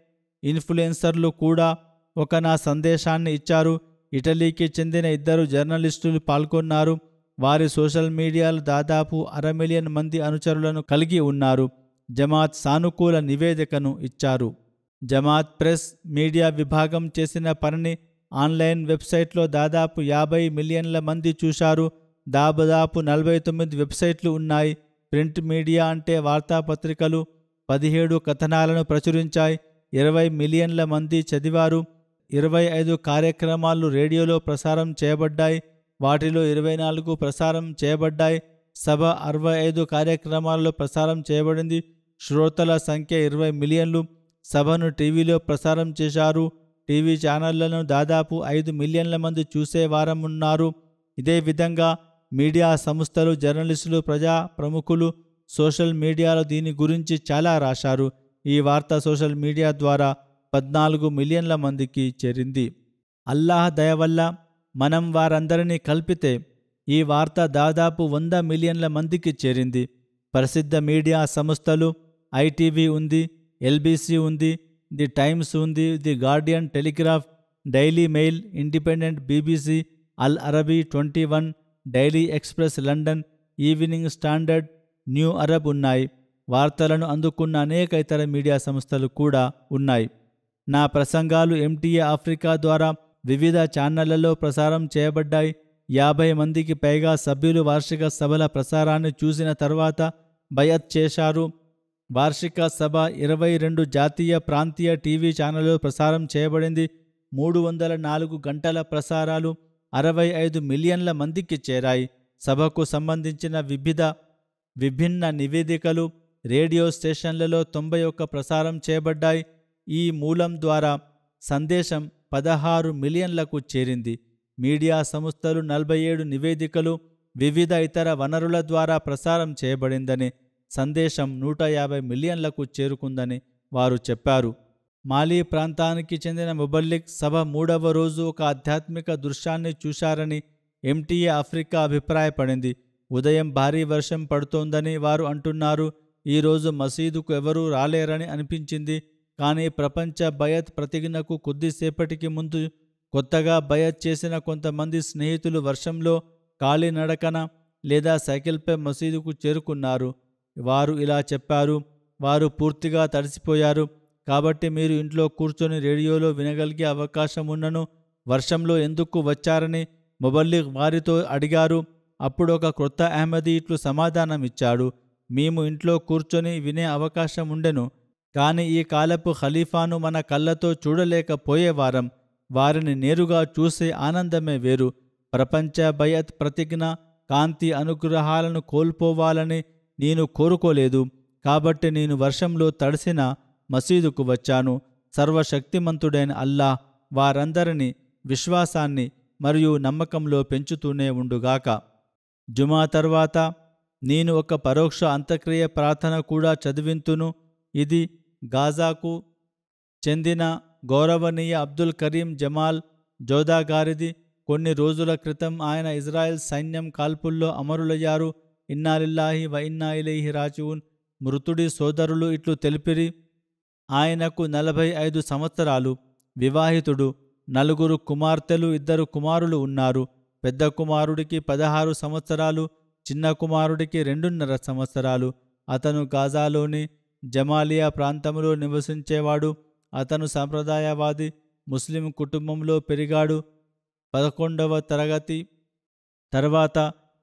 ఇన్ఫ్లుయెన్సర్లు కూడా ఒక నా సందేశాన్ని ఇచ్చారు. ఇటలీకి చెందిన 2 జర్నలిస్టులు పాల్గొన్నారు. వారి సోషల్ మీడియాలో దాదాపు 500,000 మంది అనుచరులను కలిగి ఉన్నారు. జమాత్ సానుకూల నివేదికను ఇచ్చారు. జమాత్ ప్రెస్ మీడియా విభాగం చేసిన పనిని ఆన్లైన్ వెబ్సైట్లో దాదాపు 50 మిలియన్ల మంది చూశారు. దాదాపు 49 వెబ్సైట్లు ఉన్నాయి. ప్రింట్ మీడియా అంటే వార్తాపత్రికలు 17 కథనాలను ప్రచురించాయి. 20 మిలియన్ల మంది చదివారు. 25 కార్యక్రమాలు రేడియోలో ప్రసారం చేయబడ్డాయి. వాటిలో 24 ప్రసారం చేయబడ్డాయి. సభ 65 కార్యక్రమాలలో ప్రసారం చేయబడింది. శ్రోతల సంఖ్య 20 మిలియన్లు. సభను టీవీలో ప్రసారం చేశారు. టీవీ ఛానళ్లను దాదాపు 5 మిలియన్ల మంది చూసేవారమున్నారు. ఇదే విధంగా మీడియా సంస్థలు, జర్నలిస్టులు, ప్రజా ప్రముఖులు సోషల్ మీడియాలో దీని గురించి చాలా రాశారు. ఈ వార్త సోషల్ మీడియా ద్వారా 14 మిలియన్ల మందికి చేరింది. అల్లాహ్ దయ వల్ల మనం వారందరినీ కలిపితే ఈ వార్త దాదాపు 100 మిలియన్ల మందికి చేరింది. ప్రసిద్ధ మీడియా సంస్థలు ఐటీవీ ఉంది, ఎల్బీసీ ఉంది, ది టైమ్స్ ఉంది, the Guardian, Telegraph, Daily Mail, Independent, BBC, Al Arabi 21, Daily Express London, Evening Standard, New Arab ఉన్నాయి. వార్తలను అందుకున్న అనేక ఇతర మీడియా సంస్థలు కూడా ఉన్నాయి. నా ప్రసంగాలు ఎంటీఏ ఆఫ్రికా ద్వారా వివిధ ఛానళ్లలో ప్రసారం చేయబడ్డాయి. 50 మందికి పైగా సభ్యులు వార్షిక సభల ప్రసారాన్ని చూసిన తర్వాత బయత్ చేశారు. వార్షిక సభ 22 జాతీయ, ప్రాంతీయ టీవీ ఛానళ్లలో ప్రసారం చేయబడింది. 304 గంటల ప్రసారాలు 65 మిలియన్ల మందికి చేరాయి. సభకు సంబంధించిన విభిన్న నివేదికలు రేడియో స్టేషన్లలో 91 ప్రసారం చేయబడ్డాయి. ఈ మూలం ద్వారా సందేశం 16 మిలియన్లకు చేరింది. మీడియా సంస్థలు 47 నివేదికలు వివిధ ఇతర వనరుల ద్వారా ప్రసారం చేయబడిందని, సందేశం 150 మిలియన్లకు చేరుకుందని వారు చెప్పారు. మాలీ ప్రాంతానికి చెందిన ముబల్లిగ్ సభ 3వ రోజు ఒక ఆధ్యాత్మిక దృశ్యాన్ని చూశారని ఎంటీఏ ఆఫ్రికా అభిప్రాయపడింది. ఉదయం భారీ వర్షం పడుతోందని వారు అంటున్నారు. ఈరోజు మసీదుకు ఎవరూ రాలేరని అనిపించింది. కానీ ప్రపంచ బయత్ ప్రతిజ్ఞకు కొద్దిసేపటికి ముందు కొత్తగా బయత్ చేసిన కొంతమంది స్నేహితులు వర్షంలో కాలినడకన లేదా సైకిల్పై మసీదుకు చేరుకున్నారు. వారు ఇలా చెప్పారు: వారు పూర్తిగా తడిసిపోయారు, కాబట్టి మీరు ఇంట్లో కూర్చొని రేడియోలో వినగలిగే అవకాశం ఉన్నను. వర్షంలో ఎందుకు వచ్చారని ముబల్లిగ్ వారితో అడిగారు. అప్పుడు ఒక క్రొత్త అహ్మదీ ఇట్లు సమాధానం ఇచ్చాడు: మేము ఇంట్లో కూర్చొని వినే అవకాశం ఉండెను, కానీ ఈ కాలపు ఖలీఫాను మన కళ్ళతో చూడలేకపోయేవారం. వారిని నేరుగా చూసే ఆనందమే వేరు. ప్రపంచ బయత్ ప్రతిజ్ఞ కాంతి అనుగ్రహాలను కోల్పోవాలని నేను కోరుకోలేదు. కాబట్టి నేను వర్షంలో తడిసిన మసీదుకు వచ్చాను. సర్వశక్తిమంతుడైన అల్లాహ్ వారందరినీ విశ్వాసాన్ని మరియు నమ్మకంలో పెంచుతూనే ఉండుగాక. జుమా తర్వాత నేను ఒక పరోక్ష అంత్యక్రియ ప్రార్థన కూడా చదివింతును. ఇది గాజాకు చెందిన గౌరవనీయ అబ్దుల్ కరీం జమాల్ జోదా గారిది. కొన్ని రోజుల క్రితం ఆయన ఇజ్రాయెల్ సైన్యం కాల్పుల్లో అమరులయ్యారు. ఇన్నాలిల్లాహి వ ఇన్నా ఇలైహి రాజిఊన్. మృతుడి సోదరులు ఇట్లు తెలిపిరి: ఆయనకు 45 సంవత్సరాలు, వివాహితుడు, 4 కుమార్తెలు, 2 కుమారులు ఉన్నారు. పెద్ద కుమారుడికి 16 సంవత్సరాలు, చిన్న కుమారుడికి 2.5 సంవత్సరాలు. అతను గాజాలోని జమాలియా ప్రాంతంలో నివసించేవాడు. అతను సంప్రదాయవాది ముస్లిం కుటుంబంలో పెరిగాడు. 11వ తరగతి. తర్వాత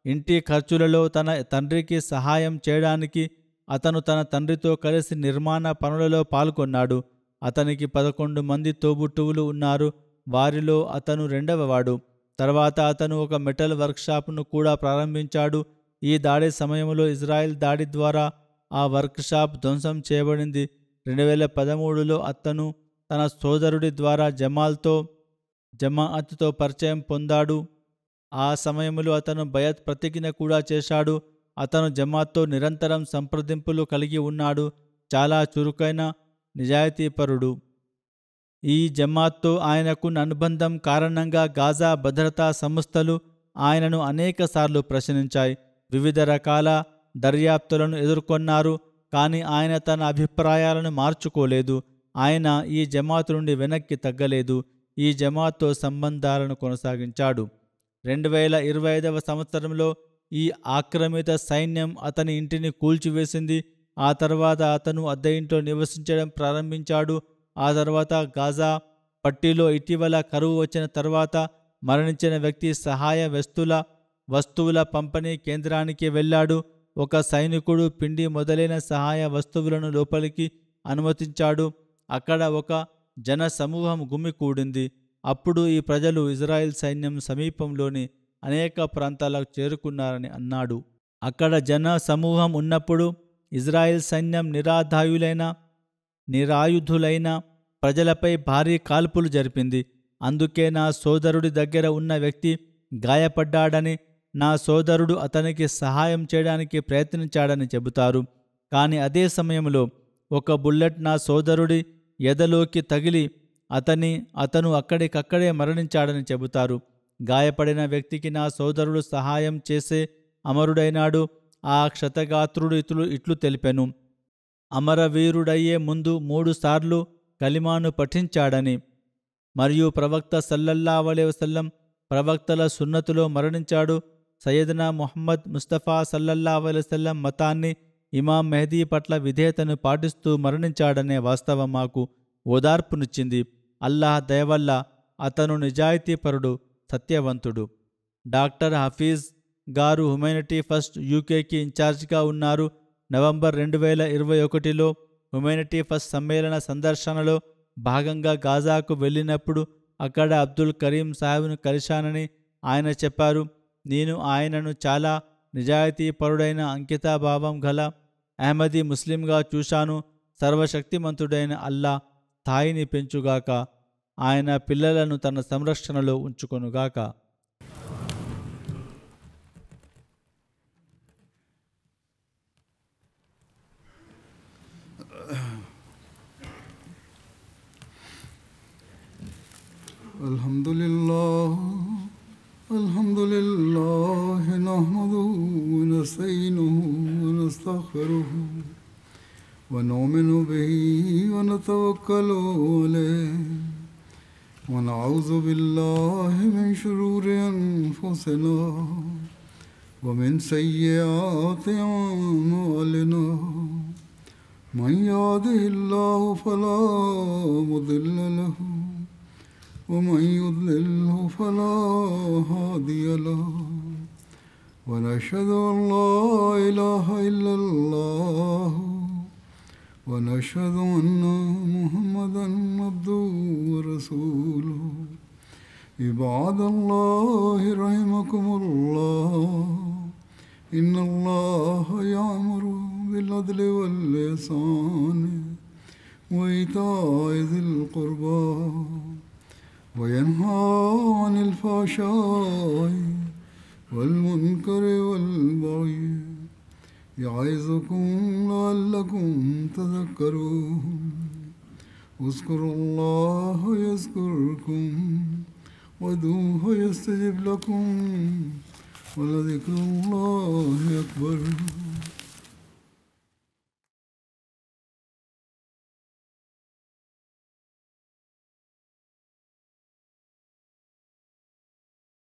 ఇంటి ఖర్చులలో తన తండ్రికి సహాయం చేయడానికి అతను తన తండ్రితో కలిసి నిర్మాణ పనులలో పాల్గొన్నాడు. అతనికి 11 మంది తోబుట్టువులు ఉన్నారు. వారిలో అతను రెండవవాడు. తర్వాత అతను ఒక మెటల్ వర్క్షాప్ను కూడా ప్రారంభించాడు. ఈ దాడి సమయంలో ఇజ్రాయెల్ దాడి ద్వారా ఆ వర్క్షాప్ ధ్వంసం చేయబడింది. 2013లో అతను తన సోదరుడి ద్వారా జమాఅత్తో పరిచయం పొందాడు. ఆ సమయంలో అతను బయత్ ప్రతిజ్ఞ కూడా చేశాడు. అతను జమాత్తో నిరంతరం సంప్రదింపులు కలిగి ఉన్నాడు. చాలా చురుకైన నిజాయితీపరుడు. ఈ జమాత్తో ఆయనకున్న అనుబంధం కారణంగా గాజా భద్రతా సంస్థలు ఆయనను అనేకసార్లు ప్రశ్నించాయి. వివిధ రకాల దర్యాప్తులను ఎదుర్కొన్నారు. కానీ ఆయన తన అభిప్రాయాలను మార్చుకోలేదు. ఆయన ఈ జమాత్ నుండి వెనక్కి తగ్గలేదు. ఈ జమాత్తో సంబంధాలను కొనసాగించాడు. 2025వ సంవత్సరంలో ఈ ఆక్రమిత సైన్యం అతని ఇంటిని కూల్చివేసింది. ఆ తర్వాత అతను అద్దె ఇంట్లో నివసించడం ప్రారంభించాడు. ఆ తర్వాత గాజా పట్టీలో ఇటీవల కరువు వచ్చిన తర్వాత మరణించిన వ్యక్తి సహాయ వస్తువుల పంపిణీ కేంద్రానికి వెళ్ళాడు. ఒక సైనికుడు పిండి మొదలైన సహాయ వస్తువులను లోపలికి అనుమతించాడు. అక్కడ ఒక జన సమూహం గుమికూడింది. అప్పుడు ఈ ప్రజలు ఇజ్రాయెల్ సైన్యం సమీపంలోని అనేక ప్రాంతాలకు చేరుకున్నారని అన్నాడు. అక్కడ జన సమూహం ఉన్నప్పుడు ఇజ్రాయెల్ సైన్యం నిరాయుధులైన ప్రజలపై భారీ కాల్పులు జరిపింది. అందుకే నా సోదరుడి దగ్గర ఉన్న వ్యక్తి గాయపడ్డాడని, నా సోదరుడు అతనికి సహాయం చేయడానికి ప్రయత్నించాడని చెబుతారు. కానీ అదే సమయంలో ఒక బుల్లెట్ నా సోదరుడి ఎదలోకి తగిలి అతను అక్కడికక్కడే మరణించాడని చెబుతారు. గాయపడిన వ్యక్తికి నా సోదరుడు సహాయం చేసే అమరుడైనాడు. ఆ క్షతగాత్రుడు ఇట్లు తెలిపెను: అమరవీరుడయ్యే ముందు 3 సార్లు కలిమాను పఠించాడని, మరియు ప్రవక్త సల్లల్లాహు అలైహి వసల్లం ప్రవక్తల సున్నతులో మరణించాడు. సయ్యద్నా ముహమ్మద్ ముస్తఫా సల్లల్లాహు అలైహి వసల్లం మతాన్ని, ఇమాం మెహదీ పట్ల విధేయతను పాటిస్తూ మరణించాడనే వాస్తవం మాకు ఓదార్పునిచ్చింది. అల్లాహ్ దయవల్ల అతను నిజాయితీపరుడు, సత్యవంతుడు. డాక్టర్ హఫీజ్ గారు హ్యుమానిటీ ఫస్ట్ యూకేకి ఇన్ఛార్జిగా ఉన్నారు. నవంబర్ 2021లో హ్యుమానిటీ ఫస్ట్ సమ్మేళన సందర్శనలో భాగంగా గాజాకు వెళ్ళినప్పుడు అక్కడ అబ్దుల్ కరీం సాహెబ్ను కలిశానని ఆయన చెప్పారు. నేను ఆయనను చాలా నిజాయితీపరుడైన, అంకితాభావం గల అహ్మదీ ముస్లింగా చూశాను. సర్వశక్తిమంతుడైన అల్లా స్థాయిని పెంచుగాక. ఆయన పిల్లలను తన సంరక్షణలో ఉంచుకొనుగాక. అల్హమ్దులిల్లాహ్ నహ్మదుహు వ నస్తঈనుహు వ నస్తగ్ఫిరుహు వ ను'మిను బిహి వ నతవక్కలు అలైహి వ నఅఊజు బిల్లాహి మిన్ షురూరి అన్ఫుసినా వ మిన్ సయ్యిఆతి అఅమాలినా మన్ యహ్దిహిల్లాహు ఫలా ముదిల్ల లహు ومن يضلله فلا هادي له ونشهد أن لا إله إلا الله ونشهد أن محمدا عبده ورسوله عباد الله رحمكم الله إن الله يأمر بالعدل والإحسان وإيتاء ذي القربى وينهى عن الفحشاء والمنكر والبغي يعظكم لعلكم تذكرون اذكروا الله يذكركم وادعوه يستجب لكم ولذكر الله أكبر.